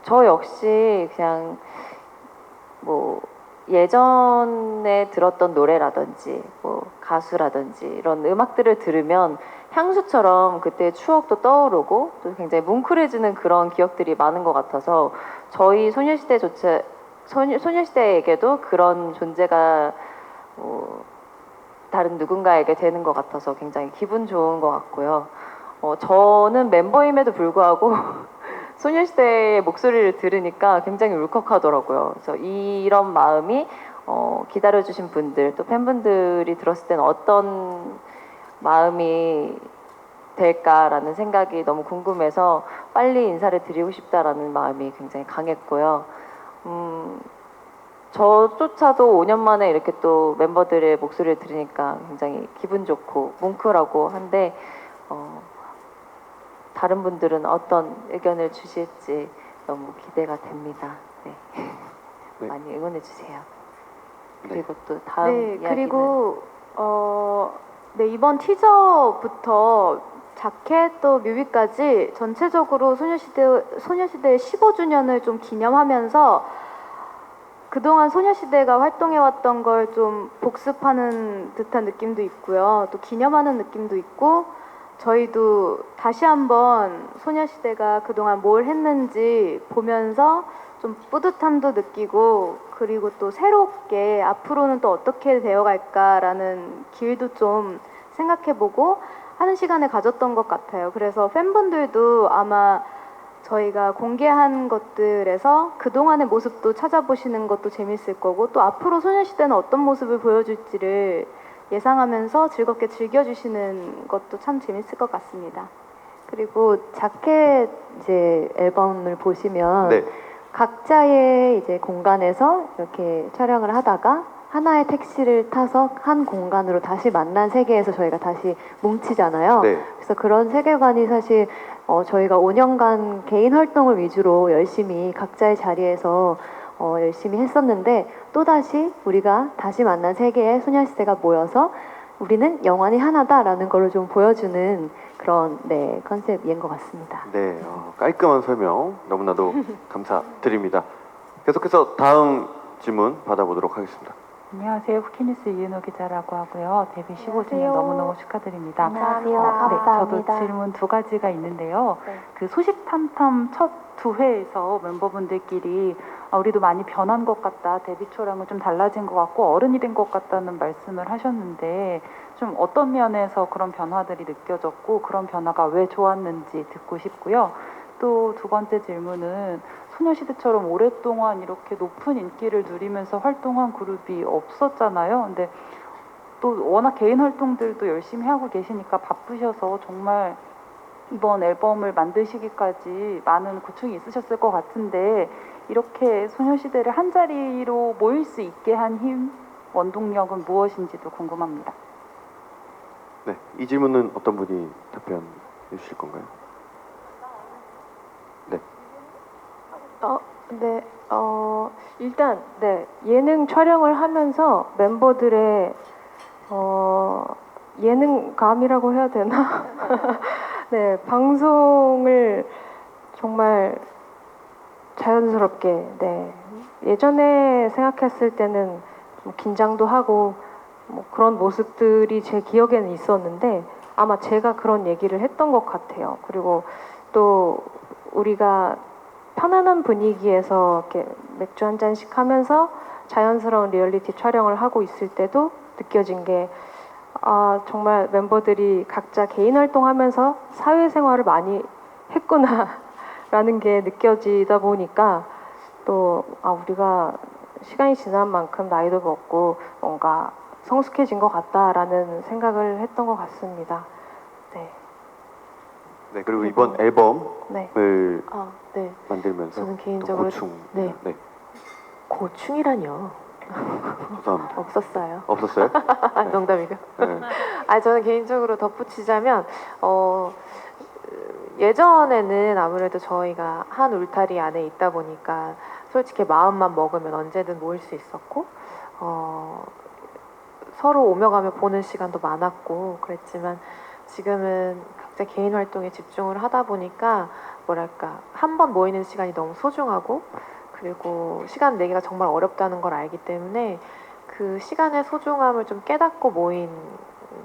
Speaker 5: 저 역시 그냥 뭐 예전에 들었던 노래라든지 뭐 가수라든지 이런 음악들을 들으면 향수처럼 그때의 추억도 떠오르고 또 굉장히 뭉클해지는 그런 기억들이 많은 것 같아서 저희 소녀시대에게도 그런 존재가 다른 누군가에게 되는 것 같아서 굉장히 기분 좋은 것 같고요. 저는 멤버임에도 불구하고 소녀시대의 목소리를 들으니까 굉장히 울컥하더라고요. 그래서 이런 마음이 기다려주신 분들 또 팬분들이 들었을 때는 어떤 마음이 될까라는 생각이 너무 궁금해서 빨리 인사를 드리고 싶다라는 마음이 굉장히 강했고요. 저조차도 5년 만에 이렇게 또 멤버들의 목소리를 들으니까 굉장히 기분 좋고 뭉클하고 한데 다른 분들은 어떤 의견을 주실지 너무 기대가 됩니다. 네.
Speaker 1: 네.
Speaker 5: 많이 응원해 주세요.
Speaker 1: 네.
Speaker 5: 그리고 또 다음
Speaker 6: 네,
Speaker 5: 이야기는
Speaker 6: 그리고 네, 이번 티저부터 자켓 또 뮤비까지 전체적으로 소녀시대의 15주년을 좀 기념하면서 그동안 소녀시대가 활동해왔던 걸 좀 복습하는 듯한 느낌도 있고요. 또 기념하는 느낌도 있고 저희도 다시 한번 소녀시대가 그동안 뭘 했는지 보면서 좀 뿌듯함도 느끼고 그리고 또 새롭게 앞으로는 또 어떻게 되어갈까라는 길도 좀 생각해보고 하는 시간을 가졌던 것 같아요. 그래서 팬분들도 아마 저희가 공개한 것들에서 그동안의 모습도 찾아보시는 것도 재밌을 거고 또 앞으로 소녀시대는 어떤 모습을 보여줄지를 예상하면서 즐겁게 즐겨주시는 것도 참 재밌을 것 같습니다.
Speaker 12: 그리고 자켓 이제 앨범을 보시면
Speaker 1: 네.
Speaker 12: 각자의 이제 공간에서 이렇게 촬영을 하다가 하나의 택시를 타서 한 공간으로 다시 만난 세계에서 저희가 다시 뭉치잖아요.
Speaker 1: 네.
Speaker 12: 그래서 그런 세계관이 사실 저희가 5년간 개인 활동을 위주로 열심히 각자의 자리에서 열심히 했었는데 또다시 우리가 다시 만난 세계에 소녀시대가 모여서 우리는 영원히 하나다라는 걸 좀 보여주는 그런 컨셉인 것 같습니다.
Speaker 1: 네, 깔끔한 설명 너무나도 감사드립니다. 계속해서 다음 질문 받아보도록 하겠습니다.
Speaker 13: 안녕하세요. 후키뉴스 이은호 기자라고 하고요. 데뷔 15주년 너무너무 축하드립니다.
Speaker 12: 안녕하세요.
Speaker 13: 네,
Speaker 12: 감사합니다.
Speaker 13: 저도 질문 두 가지가 있는데요.
Speaker 12: 네.
Speaker 13: 그 소식 탐탐 첫 2회에서 멤버분들끼리 우리도 많이 변한 것 같다. 데뷔 초랑은 좀 달라진 것 같고 어른이 된 것 같다는 말씀을 하셨는데 좀 어떤 면에서 그런 변화들이 느껴졌고 그런 변화가 왜 좋았는지 듣고 싶고요. 또 두 번째 질문은 소녀시대처럼 오랫동안 이렇게 높은 인기를 누리면서 활동한 그룹이 없었잖아요. 근데 또 워낙 개인 활동들도 열심히 하고 계시니까 바쁘셔서 정말 이번 앨범을 만드시기까지 많은 고충이 있으셨을 것 같은데 이렇게 소녀시대를 한 자리로 모일 수 있게 한 힘, 원동력은 무엇인지도 궁금합니다.
Speaker 1: 네, 이 질문은 어떤 분이 답변해 주실 건가요? 네.
Speaker 10: 네, 일단 예능 촬영을 하면서 멤버들의 예능감이라고 해야 되나? 네, 방송을 정말 자연스럽게 예전에 생각했을 때는 좀 긴장도 하고 뭐 그런 모습들이 제 기억에는 있었는데 아마 제가 그런 얘기를 했던 것 같아요. 그리고 또 우리가 편안한 분위기에서 이렇게 맥주 한 잔씩 하면서 자연스러운 리얼리티 촬영을 하고 있을 때도 느껴진 게 정말 멤버들이 각자 개인 활동하면서 사회생활을 많이 했구나라는 게 느껴지다 보니까 또 우리가 시간이 지난 만큼 나이도 먹고 뭔가 성숙해진 것 같다라는 생각을 했던 것 같습니다.
Speaker 1: 네, 그리고 이번 앨범을
Speaker 2: 네.
Speaker 1: 만들면서
Speaker 2: 저는
Speaker 1: 또
Speaker 2: 개인적으로
Speaker 1: 고충.
Speaker 2: 네. 고충이라뇨.
Speaker 1: 죄송합니다.
Speaker 2: 없었어요.
Speaker 1: 없었어요? 네.
Speaker 2: 농담이고.
Speaker 1: 네.
Speaker 2: 저는 개인적으로 덧붙이자면 예전에는 아무래도 저희가 한 울타리 안에 있다 보니까 솔직히 마음만 먹으면 언제든 모일 수 있었고 서로 오며 가며 보는 시간도 많았고 그랬지만 지금은 각자 개인 활동에 집중을 하다 보니까 뭐랄까 한 번 모이는 시간이 너무 소중하고 그리고 시간 내기가 정말 어렵다는 걸 알기 때문에 그 시간의 소중함을 좀 깨닫고 모인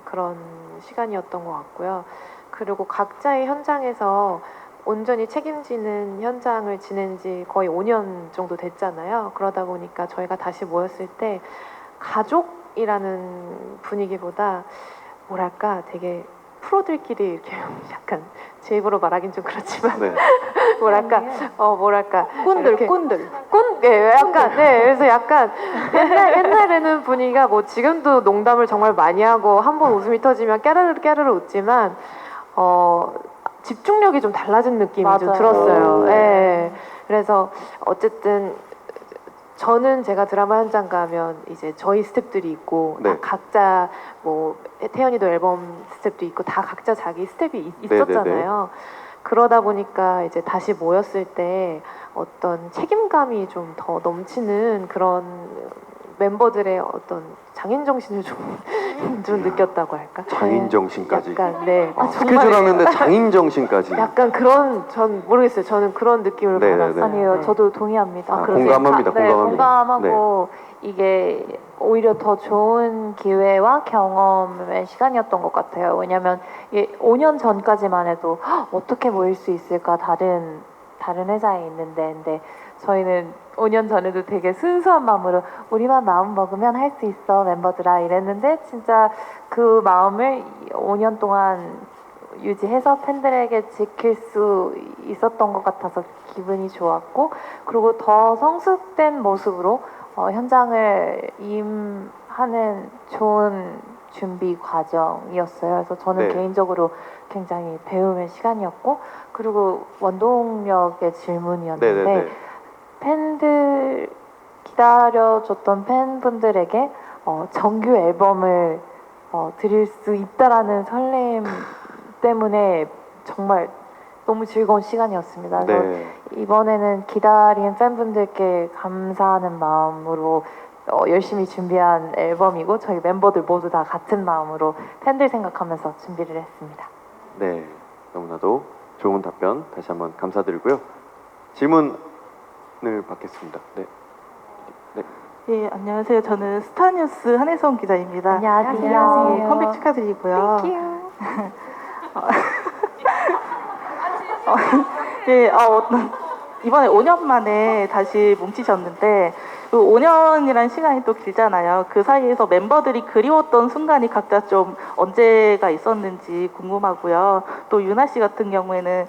Speaker 2: 그런 시간이었던 것 같고요. 그리고 각자의 현장에서 온전히 책임지는 현장을 지낸 지 거의 5년 정도 됐잖아요. 그러다 보니까 저희가 다시 모였을 때 가족이라는 분위기보다 뭐랄까 되게 프로들끼리 이렇게 약간 제 입으로 말하긴 좀 그렇지만
Speaker 1: 네.
Speaker 2: 뭐랄까
Speaker 6: 꾼들.
Speaker 2: 네, 약간 네 그래서 약간 옛날에는 분위기가 뭐 지금도 농담을 정말 많이 하고 한 번 웃음이 터지면 깨르르 웃지만 집중력이 좀 달라진 느낌이 좀
Speaker 5: 맞아요.
Speaker 2: 들었어요. 네. 그래서 어쨌든 저는 제가 드라마 현장 가면 이제 저희 스태프들이 있고
Speaker 1: 네.
Speaker 2: 다 각자 뭐 태연이도 앨범 스태프도 있고 다 각자 자기 스텝이 있었잖아요. 그러다 보니까 이제 다시 모였을 때 어떤 책임감이 좀 더 넘치는 그런 멤버들의 어떤 장인 정신을 좀 느꼈다고 할까?
Speaker 1: 장인 정신까지.
Speaker 2: 약간 네.
Speaker 1: 스케줄 하는데 장인 정신까지.
Speaker 2: 약간 그런 전 모르겠어요. 저는 그런 느낌을
Speaker 1: 네, 네,
Speaker 2: 받았어요.
Speaker 1: 네.
Speaker 5: 아니에요.
Speaker 2: 네.
Speaker 5: 저도 동의합니다.
Speaker 1: 아, 공감합니다.
Speaker 5: 네,
Speaker 1: 공감합니다.
Speaker 5: 공감하고 이게 오히려 더 좋은 기회와 경험의 시간이었던 것 같아요. 왜냐하면 5년 전까지만 해도 "헉, 어떻게 모일 수 있을까 다른 회사에 있는데 근데 저희는 5년 전에도 되게 순수한 마음으로 우리만 마음 먹으면 할 수 있어 멤버들아 이랬는데 진짜 그 마음을 5년 동안 유지해서 팬들에게 지킬 수 있었던 것 같아서 기분이 좋았고 그리고 더 성숙된 모습으로 현장을 임하는 좋은 준비 과정이었어요. 그래서 저는
Speaker 1: 네.
Speaker 5: 개인적으로 굉장히 배움의 시간이었고 그리고 원동력의 질문이었는데
Speaker 1: 네네네.
Speaker 5: 팬들 기다려줬던 팬분들에게 정규 앨범을 드릴 수 있다라는 설렘 때문에 정말 너무 즐거운 시간이었습니다. 그래서
Speaker 1: 네.
Speaker 5: 이번에는 기다린 팬분들께 감사하는 마음으로 열심히 준비한 앨범이고 저희 멤버들 모두 다 같은 마음으로 팬들 생각하면서 준비를 했습니다.
Speaker 1: 네. 너무나도 좋은 답변 다시 한번 감사드리고요. 질문을 받겠습니다. 네.
Speaker 14: 예, 안녕하세요. 저는 스타뉴스 한혜성 기자입니다.
Speaker 5: 안녕하세요.
Speaker 14: 예, 컴백 축하드리고요. 예, 이번에 5년 만에 다시 뭉치셨는데 그 5년이란 시간이 또 길잖아요. 그 사이에서 멤버들이 그리웠던 순간이 각자 좀 언제가 있었는지 궁금하고요. 또 유나 씨 같은 경우에는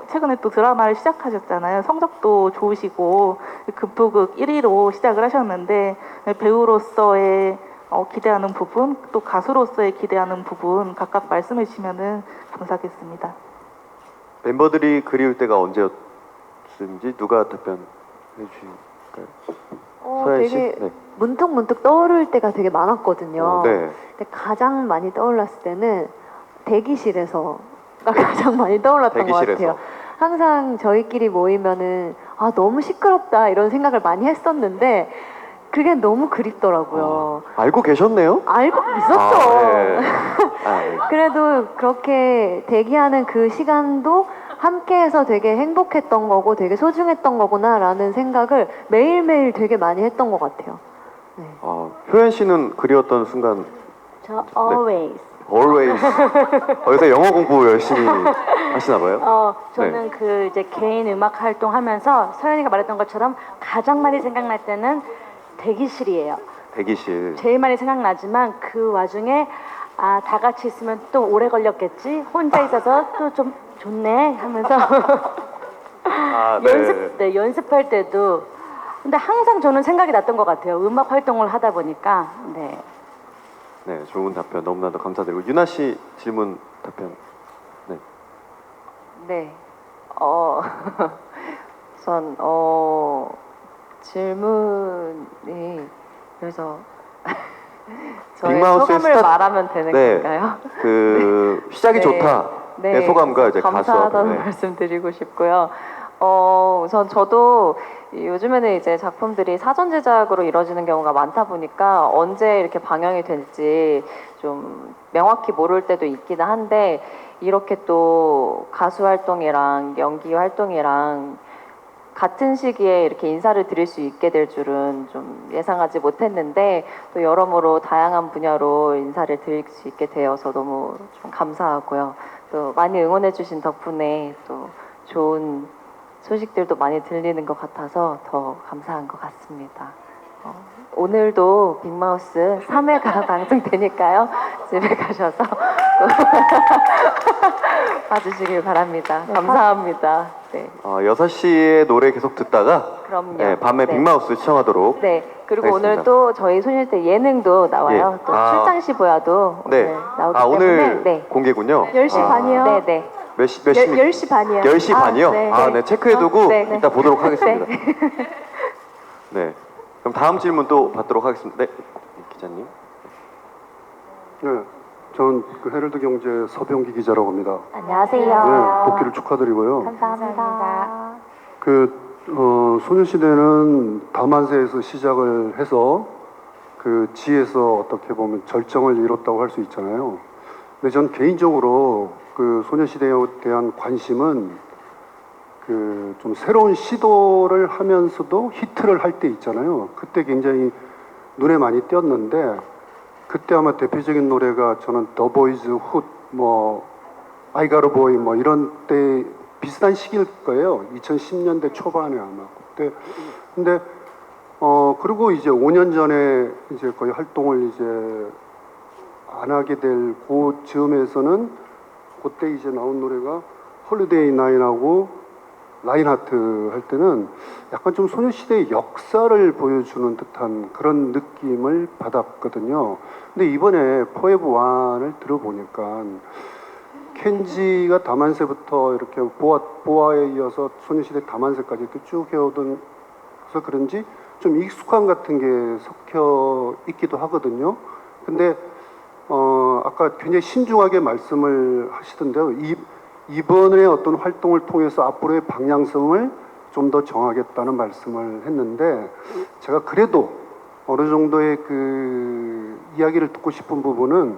Speaker 14: 최근에 또 드라마를 시작하셨잖아요. 성적도 좋으시고 급부극 1위로 시작을 하셨는데 배우로서의 기대하는 부분, 또 가수로서의 기대하는 부분 각각 말씀해 주시면 감사하겠습니다.
Speaker 1: 멤버들이 그리울 때가 언제였는지 누가 답변해 주실까요? 서현 씨?
Speaker 12: 되게
Speaker 1: 네.
Speaker 12: 문득 떠오를 때가 되게 많았거든요.
Speaker 1: 네.
Speaker 12: 근데 가장 많이 떠올랐을 때는 대기실에서가 가장 많이 떠올랐던 것
Speaker 1: 대기실에서.
Speaker 12: 같아요. 항상 저희끼리 모이면은 너무 시끄럽다 이런 생각을 많이 했었는데 그게 너무 그립더라고요.
Speaker 1: 알고 계셨네요?
Speaker 12: 알고 있었죠.
Speaker 1: 네. 네.
Speaker 12: 그래도 그렇게 대기하는 그 시간도 함께해서 되게 행복했던 거고 되게 소중했던 거구나라는 생각을 매일매일 되게 많이 했던 것 같아요.
Speaker 1: 효연 씨는 그리웠던 순간
Speaker 3: 저 always.
Speaker 1: always 여기서 영어 공부 열심히 하시나 봐요?
Speaker 3: 저는 그 이제 개인 음악 활동하면서 서연이가 말했던 것처럼 가장 많이 생각날 때는 대기실이에요.
Speaker 1: 대기실.
Speaker 3: 제일 많이 생각나지만 그 와중에 다 같이 있으면 또 오래 걸렸겠지. 혼자 있어서 또 좀 좋네 하면서
Speaker 1: 네.
Speaker 3: 연습할 때도 근데 항상 저는 생각이 났던 것 같아요. 음악 활동을 하다 보니까
Speaker 1: 네, 좋은 답변 너무나도 감사드리고 유나 씨 질문 답변. 네.
Speaker 5: 네. 전 질문이 그래서 저의
Speaker 1: 빅마우스의
Speaker 5: 소감을 말하면 되는 건가요?
Speaker 1: 그 시작이
Speaker 5: 네.
Speaker 1: 좋다. 네, 소감과 이제
Speaker 5: 감사하다는
Speaker 1: 가수하고.
Speaker 5: 말씀드리고 싶고요. 우선 저도 요즘에는 이제 작품들이 사전 제작으로 이루어지는 경우가 많다 보니까 언제 이렇게 방영이 될지 좀 명확히 모를 때도 있기는 한데, 이렇게 또 가수 활동이랑 연기 활동이랑 같은 시기에 이렇게 인사를 드릴 수 있게 될 줄은 좀 예상하지 못했는데, 또 여러모로 다양한 분야로 인사를 드릴 수 있게 되어서 너무 좀 감사하고요. 또 많이 응원해 주신 덕분에 또 좋은 소식들도 많이 들리는 것 같아서 더 감사한 것 같습니다. 오늘도 빅마우스 3회가 방송되니까요. 집에 가셔서 또 봐주시길 바랍니다. 감사합니다. 네.
Speaker 1: 6시에 노래 계속 듣다가
Speaker 5: 그럼요.
Speaker 1: 네, 밤에
Speaker 5: 네.
Speaker 1: 빅마우스 시청하도록.
Speaker 5: 네. 그리고
Speaker 1: 알겠습니다.
Speaker 5: 오늘 또 저희 소녀시대 예능도 나와요.
Speaker 1: 예.
Speaker 5: 또
Speaker 1: 아.
Speaker 5: 출장 시보야도
Speaker 1: 네.
Speaker 5: 오늘 나오기
Speaker 1: 오늘
Speaker 5: 때문에 네.
Speaker 1: 공개군요.
Speaker 6: 10시 반이요.
Speaker 5: 네, 네.
Speaker 1: 몇 시입니까?
Speaker 6: 10시 반이요.
Speaker 1: 10시 반이요?
Speaker 6: 네.
Speaker 1: 네. 체크해두고
Speaker 5: 네, 네.
Speaker 1: 이따 보도록 하겠습니다. 네. 그럼 다음 질문 또 받도록 하겠습니다. 네. 기자님.
Speaker 15: 네, 저는 그 헤럴드 경제 서병기 기자라고 합니다.
Speaker 4: 안녕하세요.
Speaker 15: 네, 복귀를 축하드리고요.
Speaker 4: 감사합니다.
Speaker 15: 소녀시대는 다만세에서 시작을 해서 그 지에서 어떻게 보면 절정을 이뤘다고 할 수 있잖아요. 근데 전 개인적으로 그 소녀시대에 대한 관심은 그 좀 새로운 시도를 하면서도 히트를 할 때 있잖아요. 그때 굉장히 눈에 많이 띄었는데, 그때 아마 대표적인 노래가 저는 더 보이즈 훗, I Got a Boy 이런 때 비슷한 시기일 거예요. 2010년대 초반에 아마 그때. 근데 그리고 이제 5년 전에 이제 거의 활동을 이제 안 하게 될 그 즈음에서는 그때 이제 나온 노래가 홀리데이 나인하고 라인하트 할 때는 약간 좀 소녀시대의 역사를 보여주는 듯한 그런 느낌을 받았거든요. 근데 이번에 포에버 원을 들어보니까 켄지가 다만세부터 이렇게 보아에 이어서 소녀시대 다만세까지 이렇게 쭉 해오던 그래서 그런지 좀 익숙함 같은 게 섞여 있기도 하거든요. 근데 아까 굉장히 신중하게 말씀을 하시던데요. 이번에 어떤 활동을 통해서 앞으로의 방향성을 좀 더 정하겠다는 말씀을 했는데, 제가 그래도 어느 정도의 그 이야기를 듣고 싶은 부분은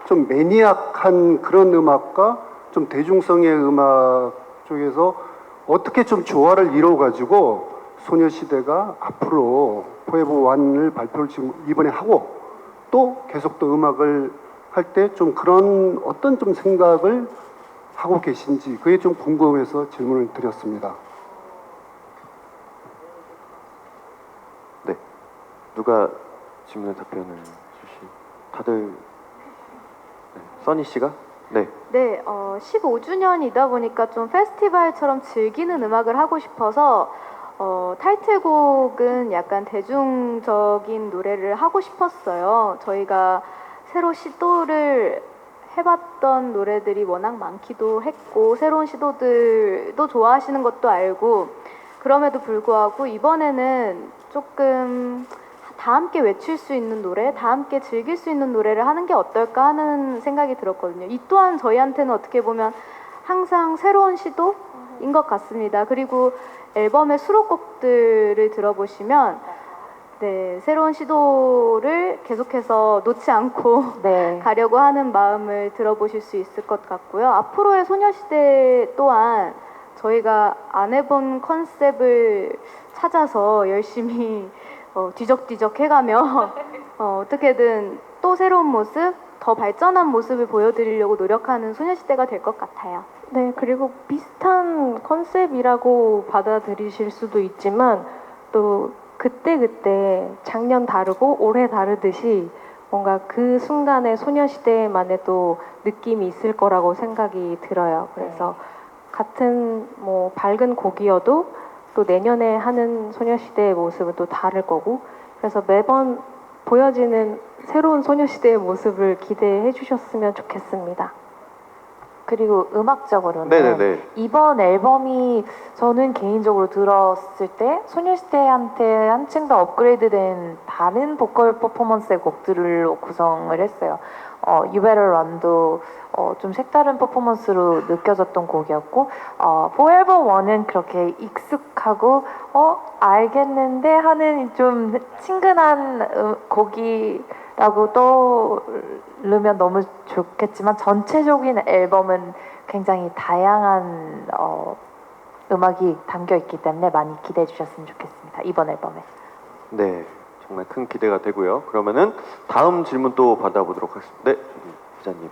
Speaker 15: 좀 매니악한 그런 음악과 좀 대중성의 음악 쪽에서 어떻게 좀 조화를 이루어가지고 소녀시대가 앞으로 포에버 원을 발표를 지금 이번에 하고 또 계속 또 음악을 할 때 좀 그런 어떤 좀 생각을 하고 계신지 그게 좀 궁금해서 질문을 드렸습니다.
Speaker 1: 네. 누가 질문에 답변을 다들 써니 씨가? 네.
Speaker 6: 네, 15주년이다 보니까 좀 페스티벌처럼 즐기는 음악을 하고 싶어서 타이틀곡은 약간 대중적인 노래를 하고 싶었어요. 저희가 새로 시도를 해봤던 노래들이 워낙 많기도 했고 새로운 시도들도 좋아하시는 것도 알고, 그럼에도 불구하고 이번에는 조금 다 함께 외칠 수 있는 노래, 다 함께 즐길 수 있는 노래를 하는 게 어떨까 하는 생각이 들었거든요. 이 또한 저희한테는 어떻게 보면 항상 새로운 시도인 것 같습니다. 그리고 앨범의 수록곡들을 들어보시면 네, 새로운 시도를 계속해서 놓지 않고
Speaker 5: 네.
Speaker 6: 가려고 하는 마음을 들어보실 수 있을 것 같고요. 앞으로의 소녀시대 또한 저희가 안 해본 컨셉을 찾아서 열심히 뒤적뒤적 해가며 어떻게든 또 새로운 모습, 더 발전한 모습을 보여드리려고 노력하는 소녀시대가 될 것 같아요.
Speaker 10: 네, 그리고 비슷한 컨셉이라고 받아들이실 수도 있지만 또 그때 작년 다르고 올해 다르듯이 뭔가 그 순간의 소녀시대만의 또 느낌이 있을 거라고 생각이 들어요. 그래서 같은 밝은 곡이어도 또 내년에 하는 소녀시대의 모습은 또 다를 거고, 그래서 매번 보여지는 새로운 소녀시대의 모습을 기대해 주셨으면 좋겠습니다.
Speaker 4: 그리고 음악적으로는
Speaker 1: 네네네.
Speaker 4: 이번 앨범이 저는 개인적으로 들었을 때 소녀시대한테 한층 더 업그레이드된 다른 보컬 퍼포먼스의 곡들로 구성을 했어요. You Better Run도 좀 색다른 퍼포먼스로 느껴졌던 곡이었고 Forever One은 그렇게 익숙하고 알겠는데 하는 좀 친근한 곡이라고 떠오르면 너무 좋겠지만 전체적인 앨범은 굉장히 다양한 음악이 담겨 있기 때문에 많이 기대해 주셨으면 좋겠습니다. 이번 앨범에.
Speaker 1: 네, 정말 큰 기대가 되고요. 그러면은 다음 질문 또 받아보도록 하겠습니다. 네, 기자님.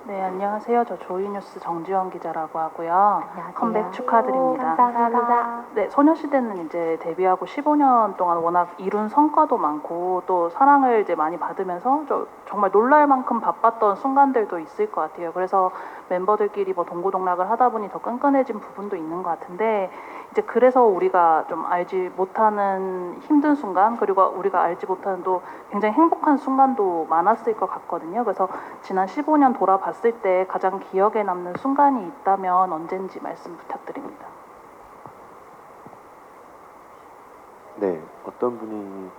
Speaker 13: 네, 안녕하세요. 저 조이뉴스 정지원 기자라고 하고요. 컴백 축하드립니다.
Speaker 4: 감사합니다.
Speaker 13: 네, 소녀시대는 이제 데뷔하고 15년 동안 워낙 이룬 성과도 많고 또 사랑을 이제 많이 받으면서 정말 놀랄 만큼 바빴던 순간들도 있을 것 같아요. 그래서 멤버들끼리 뭐 동고동락을 하다 보니 더 끈끈해진 부분도 있는 것 같은데 이제 그래서 우리가 좀 알지 못하는 힘든 순간 그리고 우리가 알지 못하는 또 굉장히 행복한 순간도 많았을 것 같거든요. 그래서 지난 15년 돌아봤을 때 가장 기억에 남는 순간이 있다면 언젠지 말씀 부탁드립니다.
Speaker 1: 네, 어떤 분이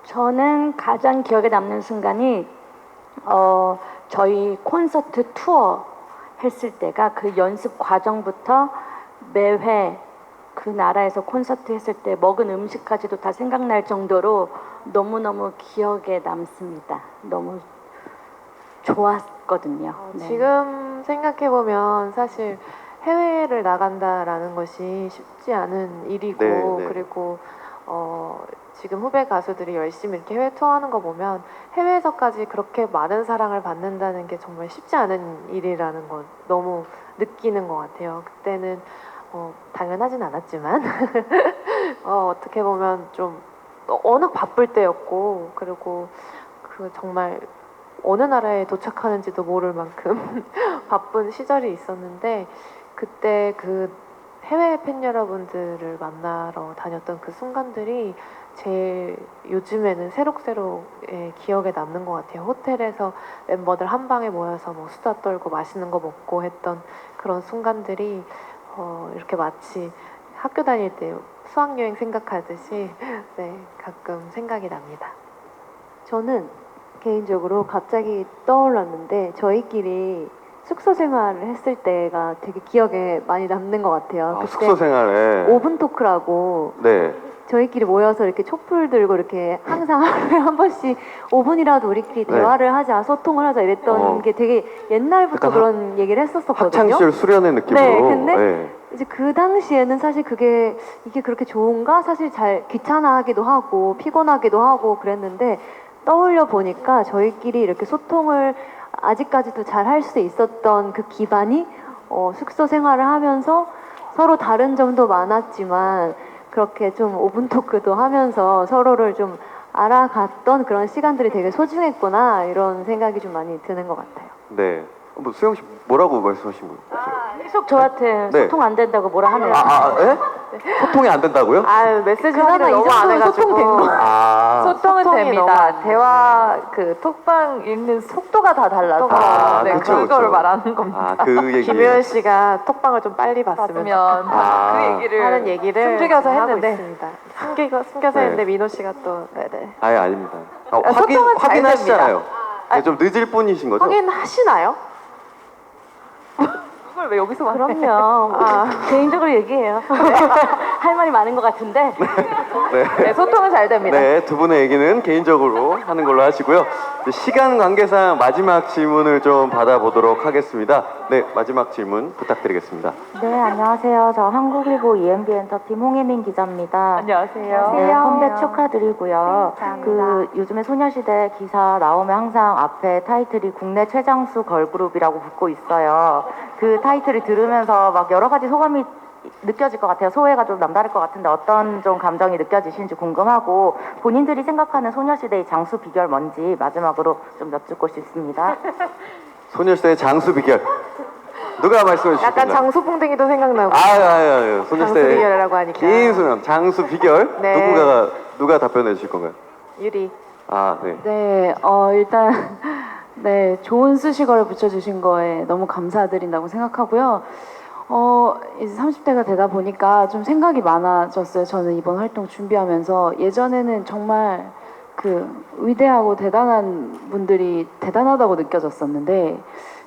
Speaker 3: 저는 가장 기억에 남는 순간이 저희 콘서트 투어 했을 때가 그 연습 과정부터 매회 그 나라에서 콘서트 했을 때 먹은 음식까지도 다 생각날 정도로 너무너무 기억에 남습니다. 너무 좋았거든요. 네.
Speaker 2: 지금 생각해보면 사실 해외를 나간다라는 것이 쉽지 않은 일이고
Speaker 1: 네, 네.
Speaker 2: 그리고 지금 후배 가수들이 열심히 이렇게 해외 투어하는 거 보면 해외에서까지 그렇게 많은 사랑을 받는다는 게 정말 쉽지 않은 일이라는 걸 너무 느끼는 것 같아요. 그때는 당연하진 않았지만 어떻게 보면 좀 워낙 바쁠 때였고 그리고 그 정말 어느 나라에 도착하는지도 모를 만큼 바쁜 시절이 있었는데 그때 그 해외 팬 여러분들을 만나러 다녔던 그 순간들이 제일 요즘에는 새록새록 기억에 남는 것 같아요. 호텔에서 멤버들 한 방에 모여서 뭐 수다 떨고 맛있는 거 먹고 했던 그런 순간들이 이렇게 마치 학교 다닐 때 수학여행 생각하듯이 네, 가끔 생각이 납니다.
Speaker 12: 저는 개인적으로 갑자기 떠올랐는데 저희끼리 숙소 생활을 했을 때가 되게 기억에 많이 남는 것 같아요.
Speaker 1: 아,
Speaker 12: 그때
Speaker 1: 숙소 생활에
Speaker 12: 오븐 토크라고
Speaker 1: 네.
Speaker 12: 저희끼리 모여서 이렇게 촛불 들고 이렇게 항상 하루에 한 번씩 5분이라도 우리끼리
Speaker 1: 네.
Speaker 12: 대화를 하자, 소통을 하자 이랬던 게 되게 옛날부터
Speaker 1: 약간
Speaker 12: 그런 얘기를 했었거든요.
Speaker 1: 학창시절 수련의 느낌으로.
Speaker 12: 네, 근데
Speaker 1: 네.
Speaker 12: 이제 그 당시에는 사실 이게 그렇게 좋은가? 사실 잘 귀찮아하기도 하고 피곤하기도 하고 그랬는데 떠올려 보니까 저희끼리 이렇게 소통을 아직까지도 잘 할 수 있었던 그 기반이 숙소 생활을 하면서 서로 다른 점도 많았지만 그렇게 좀 오픈 토크도 하면서 서로를 좀 알아갔던 그런 시간들이 되게 소중했구나 이런 생각이 좀 많이 드는 것 같아요.
Speaker 1: 네. 뭐 수영 씨 뭐라고 말씀하신 거예요?
Speaker 3: 계속 저한테
Speaker 1: 네.
Speaker 3: 소통 안 된다고 뭐라 하네요.
Speaker 1: 예? 소통이 안 된다고요?
Speaker 2: 메시지
Speaker 12: 그나마
Speaker 2: 확인을
Speaker 12: 이
Speaker 2: 너무 안
Speaker 12: 정도면
Speaker 2: 해가지고
Speaker 12: 소통된 거.
Speaker 5: 소통은
Speaker 2: 소통이 너무
Speaker 5: 됩니다.
Speaker 2: 안
Speaker 5: 대화 그 톡방 읽는 속도가 다 달라서 네,
Speaker 1: 그쵸,
Speaker 5: 그걸
Speaker 1: 그쵸.
Speaker 5: 말하는 겁니다.
Speaker 1: 아, 그 얘기.
Speaker 2: 김효연 씨가 톡방을 좀 빨리 봤으면
Speaker 5: 봤으면
Speaker 1: 아.
Speaker 5: 그 얘기를
Speaker 2: 하는 얘기를
Speaker 5: 숨죽여서
Speaker 2: 하고
Speaker 5: 했는데
Speaker 2: 있습니다. 숨겨서
Speaker 1: 네.
Speaker 2: 했는데 민호 씨가 또 네네.
Speaker 1: 아예 아닙니다.
Speaker 5: 소통은 잘
Speaker 1: 확인하시잖아요. 네, 좀 늦을 뿐이신 거죠?
Speaker 2: 확인하시나요?
Speaker 5: 그걸 왜 여기서 말해?
Speaker 3: 그럼요. 개인적으로 얘기해요. 할 말이 많은 것 같은데.
Speaker 1: 네.
Speaker 5: 소통은 잘 됩니다.
Speaker 1: 네, 두 분의 얘기는 개인적으로 하는 걸로 하시고요. 이제 시간 관계상 마지막 질문을 좀 받아보도록 하겠습니다. 네, 마지막 질문 부탁드리겠습니다.
Speaker 16: 네, 안녕하세요. 저 한국일보 EMB 엔터팀 홍혜민 기자입니다.
Speaker 5: 안녕하세요.
Speaker 16: 네, 컴백 축하드리고요. 그 요즘에 소녀시대 기사 나오면 항상 앞에 타이틀이 국내 최장수 걸그룹이라고 붙고 있어요. 그 타이틀을 들으면서 막 여러 가지 소감이 느껴질 것 같아요. 소회가 좀 남다를 것 같은데 어떤 좀 감정이 느껴지시는지 궁금하고 본인들이 생각하는 소녀시대의 장수 비결 뭔지 마지막으로 좀 여쭙고 싶습니다.
Speaker 1: 소녀시대의 장수 비결. 누가 말씀해 주실까요?
Speaker 2: 약간 장수풍뎅이도 생각나고.
Speaker 1: 소녀시대
Speaker 2: 장수 비결이라고 하니까.
Speaker 1: 긴 수명 장수 비결.
Speaker 2: 네.
Speaker 1: 누가 답변해 주실 건가요?
Speaker 2: 유리.
Speaker 1: 네.
Speaker 7: 네, 일단 네, 좋은 수식어를 붙여주신 거에 너무 감사드린다고 생각하고요. 이제 30대가 되다 보니까 좀 생각이 많아졌어요. 저는 이번 활동 준비하면서 예전에는 정말 그 위대하고 대단한 분들이 대단하다고 느껴졌었는데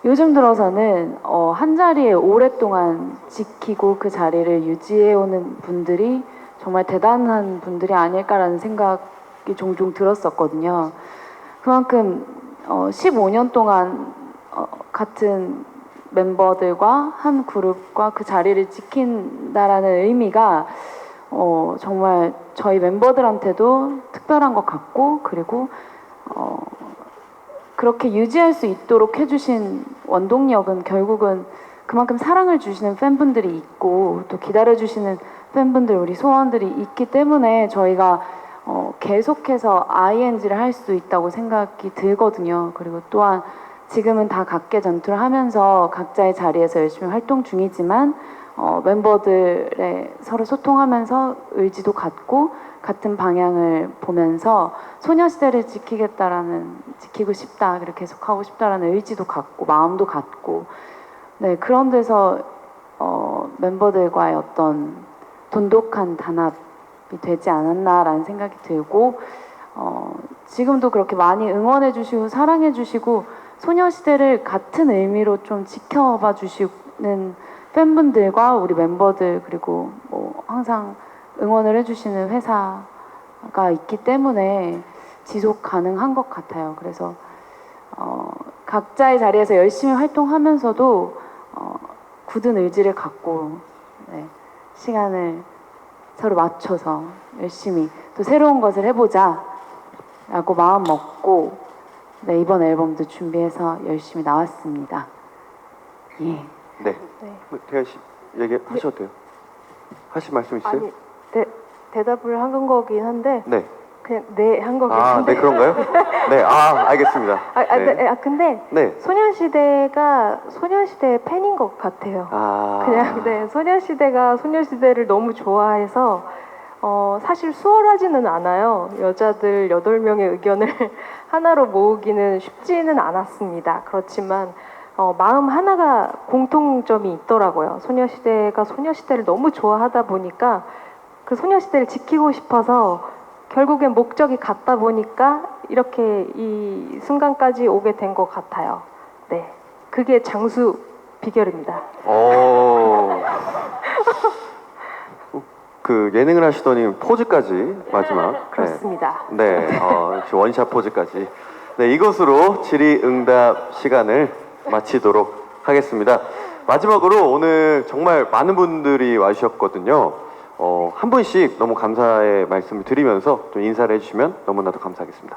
Speaker 7: 요즘 들어서는 한 자리에 오랫동안 지키고 그 자리를 유지해오는 분들이 정말 대단한 분들이 아닐까라는 생각이 종종 들었었거든요. 그만큼 15년 동안 같은 멤버들과 한 그룹과 그 자리를 지킨다라는 의미가 정말 저희 멤버들한테도 특별한 것 같고, 그리고 그렇게 유지할 수 있도록 해주신 원동력은 결국은 그만큼 사랑을 주시는 팬분들이 있고 또 기다려주시는 팬분들, 우리 소원들이 있기 때문에 저희가 계속해서 ING를 할 수 있다고 생각이 들거든요. 그리고 또한 지금은 다 각계 전투를 하면서 각자의 자리에서 열심히 활동 중이지만 멤버들의 서로 소통하면서 의지도 같고 같은 방향을 보면서 소녀시대를 지키고 싶다, 그리고 계속하고 싶다라는 의지도 같고 마음도 같고, 네, 그런 데서 멤버들과의 어떤 돈독한 단합이 되지 않았나라는 생각이 들고, 지금도 그렇게 많이 응원해 주시고 사랑해 주시고 소녀시대를 같은 의미로 좀 지켜봐 주시는 팬분들과 우리 멤버들, 그리고 뭐 항상 응원을 해주시는 회사가 있기 때문에 지속 가능한 것 같아요. 그래서 각자의 자리에서 열심히 활동하면서도 굳은 의지를 갖고, 네, 시간을 서로 맞춰서 열심히 또 새로운 것을 해보자 라고 마음 먹고, 네, 이번 앨범도 준비해서 열심히 나왔습니다. 예.
Speaker 1: 네. 태연 씨 얘기하셔도 돼요. 하실 말씀 있어요?
Speaker 10: 아니, 대답을 한 거긴 한데
Speaker 1: 네.
Speaker 10: 그냥 네 한 거긴
Speaker 1: 아,
Speaker 10: 한데.
Speaker 1: 네, 그런가요? 네, 알겠습니다.
Speaker 10: 근데
Speaker 1: 네.
Speaker 10: 소녀시대가 소녀시대의 팬인 것 같아요. 그냥 네, 소녀시대가 소녀시대를 너무 좋아해서 사실 수월하지는 않아요. 여자들 8명의 의견을 하나로 모으기는 쉽지는 않았습니다. 그렇지만 마음 하나가 공통점이 있더라고요. 소녀시대가 소녀시대를 너무 좋아하다 보니까 그 소녀시대를 지키고 싶어서 결국엔 목적이 같다 보니까 이렇게 이 순간까지 오게 된 것 같아요. 네, 그게 장수 비결입니다.
Speaker 1: 그 예능을 하시더니 포즈까지 마지막.
Speaker 10: 그렇습니다.
Speaker 1: 네, 원샷 포즈까지. 네, 이것으로 질의응답 시간을 마치도록 하겠습니다. 마지막으로 오늘 정말 많은 분들이 와주셨거든요. 한 분씩 너무 감사의 말씀을 드리면서 좀 인사를 해주시면 너무나도 감사하겠습니다.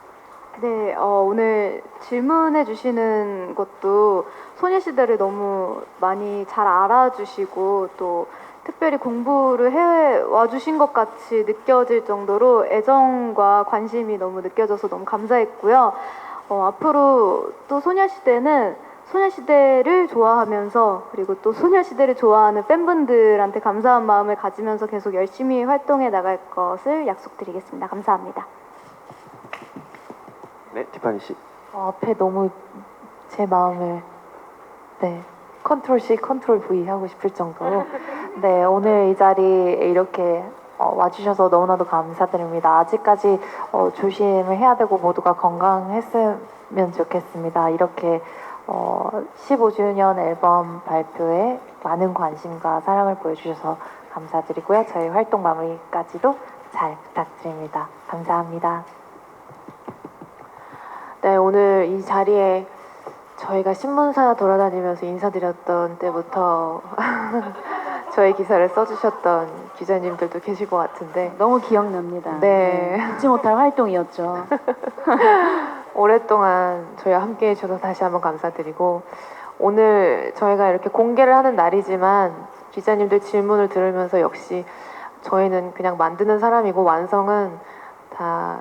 Speaker 6: 네, 오늘 질문해 주시는 것도 소녀시대를 너무 많이 잘 알아주시고 또 특별히 공부를 해와 주신 것 같이 느껴질 정도로 애정과 관심이 너무 느껴져서 너무 감사했고요. 앞으로 또 소녀시대는 소녀시대를 좋아하면서 그리고 또 소녀시대를 좋아하는 팬분들한테 감사한 마음을 가지면서 계속 열심히 활동해 나갈 것을 약속드리겠습니다. 감사합니다.
Speaker 1: 네, 티파니 씨.
Speaker 4: 앞에 너무 제 마음을 컨트롤 C, 컨트롤 V 하고 싶을 정도로 네, 오늘 이 자리에 이렇게 와주셔서 너무나도 감사드립니다. 아직까지 조심을 해야 되고 모두가 건강했으면 좋겠습니다. 이렇게 15주년 앨범 발표에 많은 관심과 사랑을 보여주셔서 감사드리고요. 저희 활동 마무리까지도 잘 부탁드립니다. 감사합니다.
Speaker 2: 네, 오늘 이 자리에 저희가 신문사 돌아다니면서 인사드렸던 때부터 저희 기사를 써주셨던 기자님들도 계실 것 같은데
Speaker 7: 너무 기억납니다.
Speaker 2: 네.
Speaker 7: 잊지 못할 활동이었죠.
Speaker 2: 오랫동안 저희와 함께 해주셔서 다시 한번 감사드리고, 오늘 저희가 이렇게 공개를 하는 날이지만 기자님들 질문을 들으면서 역시 저희는 그냥 만드는 사람이고 완성은 다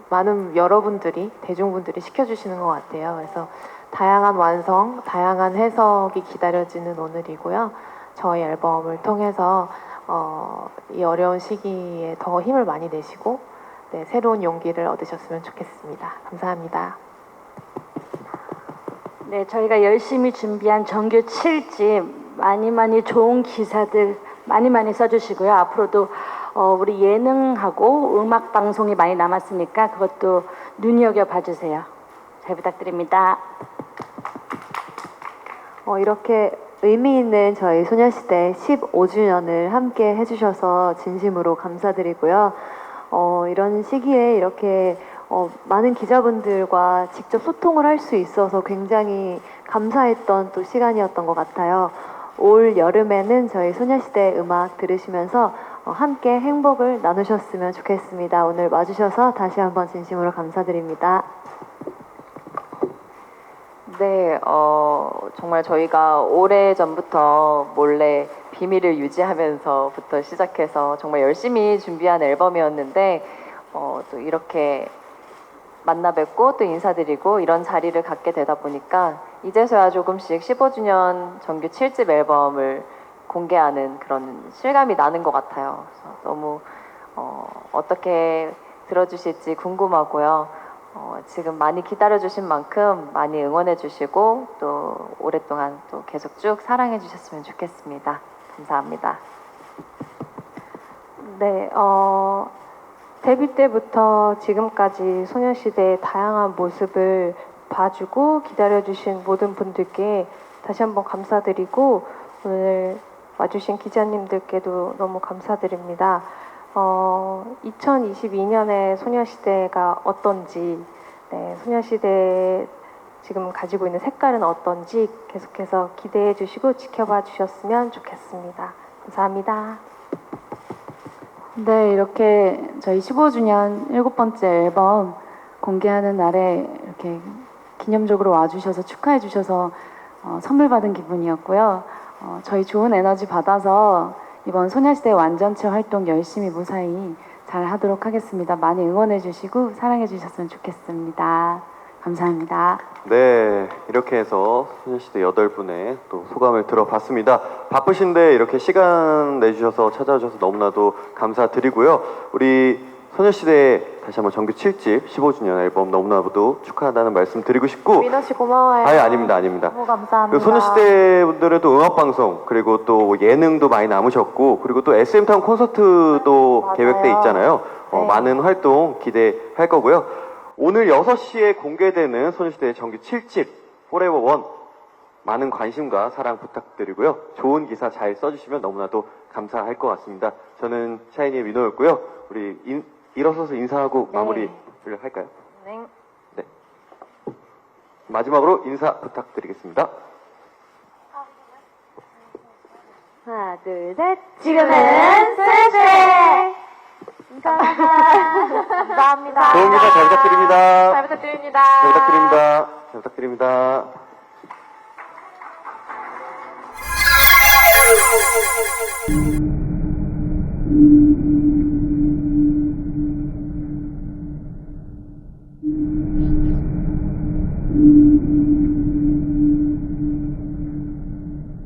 Speaker 2: 많은 여러분들이, 대중분들이 시켜주시는 것 같아요. 그래서 다양한 완성, 다양한 해석이 기다려지는 오늘이고요. 저희 앨범을 통해서 이 어려운 시기에 더 힘을 많이 내시고 네, 새로운 용기를 얻으셨으면 좋겠습니다. 감사합니다.
Speaker 3: 네, 저희가 열심히 준비한 정규 7집 많이 좋은 기사들 많이 써주시고요. 앞으로도 우리 예능하고 음악 방송이 많이 남았으니까 그것도 눈여겨 봐주세요. 잘 부탁드립니다.
Speaker 12: 이렇게 의미 있는 저희 소녀시대 15주년을 함께 해주셔서 진심으로 감사드리고요. 이런 시기에 이렇게 많은 기자분들과 직접 소통을 할 수 있어서 굉장히 감사했던 또 시간이었던 것 같아요. 올 여름에는 저희 소녀시대 음악 들으시면서 함께 행복을 나누셨으면 좋겠습니다. 오늘 와주셔서 다시 한번 진심으로 감사드립니다.
Speaker 5: 네, 정말 저희가 오래전부터 몰래 비밀을 유지하면서부터 시작해서 정말 열심히 준비한 앨범이었는데 또 이렇게 만나 뵙고 또 인사드리고 이런 자리를 갖게 되다 보니까 이제서야 조금씩 15주년 정규 7집 앨범을 공개하는 그런 실감이 나는 것 같아요. 그래서 너무 어떻게 들어주실지 궁금하고요. 지금 많이 기다려주신 만큼 많이 응원해주시고 또 오랫동안 또 계속 쭉 사랑해주셨으면 좋겠습니다. 감사합니다.
Speaker 10: 네, 데뷔 때부터 지금까지 소녀시대의 다양한 모습을 봐주고 기다려주신 모든 분들께 다시 한번 감사드리고 오늘 와주신 기자님들께도 너무 감사드립니다. 2022년에 소녀시대가 어떤지, 네, 소녀시대 지금 가지고 있는 색깔은 어떤지 계속해서 기대해 주시고 지켜봐 주셨으면 좋겠습니다. 감사합니다.
Speaker 7: 네, 이렇게 저희 15주년 7번째 앨범 공개하는 날에 이렇게 기념적으로 와주셔서 축하해 주셔서 선물 받은 기분이었고요. 저희 좋은 에너지 받아서 이번 소녀시대 완전체 활동 열심히 무사히 잘 하도록 하겠습니다. 많이 응원해 주시고 사랑해 주셨으면 좋겠습니다. 감사합니다.
Speaker 1: 네, 이렇게 해서 소녀시대 8분의 또 소감을 들어봤습니다. 바쁘신데 이렇게 시간 내주셔서 찾아주셔서 너무나도 감사드리고요. 우리 소녀시대 다시 한번 정규 7집 15주년 앨범 너무나도 축하한다는 말씀 드리고 싶고
Speaker 2: 민호 씨 고마워요.
Speaker 1: 아닙니다.
Speaker 2: 너무 감사합니다.
Speaker 1: 소녀시대 분들은 또 음악방송 그리고 또 예능도 많이 남으셨고 그리고 또 SM타운 콘서트도
Speaker 2: 맞아요.
Speaker 1: 계획돼 있잖아요.
Speaker 2: 네.
Speaker 1: 많은 활동 기대할 거고요. 오늘 6시에 공개되는 소녀시대의 정규 7집 Forever One 많은 관심과 사랑 부탁드리고요. 좋은 기사 잘 써주시면 너무나도 감사할 것 같습니다. 저는 샤이니의 민호였고요. 우리 일어서서 인사하고 마무리를 할까요?
Speaker 5: 네.
Speaker 1: 네. 마지막으로 인사 부탁드리겠습니다.
Speaker 12: 하나, 둘, 셋.
Speaker 2: 지금은 소녀시대! 감사합니다.
Speaker 1: 좋은 기사 잘 부탁드립니다.
Speaker 2: 잘 부탁드립니다.
Speaker 1: 잘 부탁드립니다. 잘 부탁드립니다.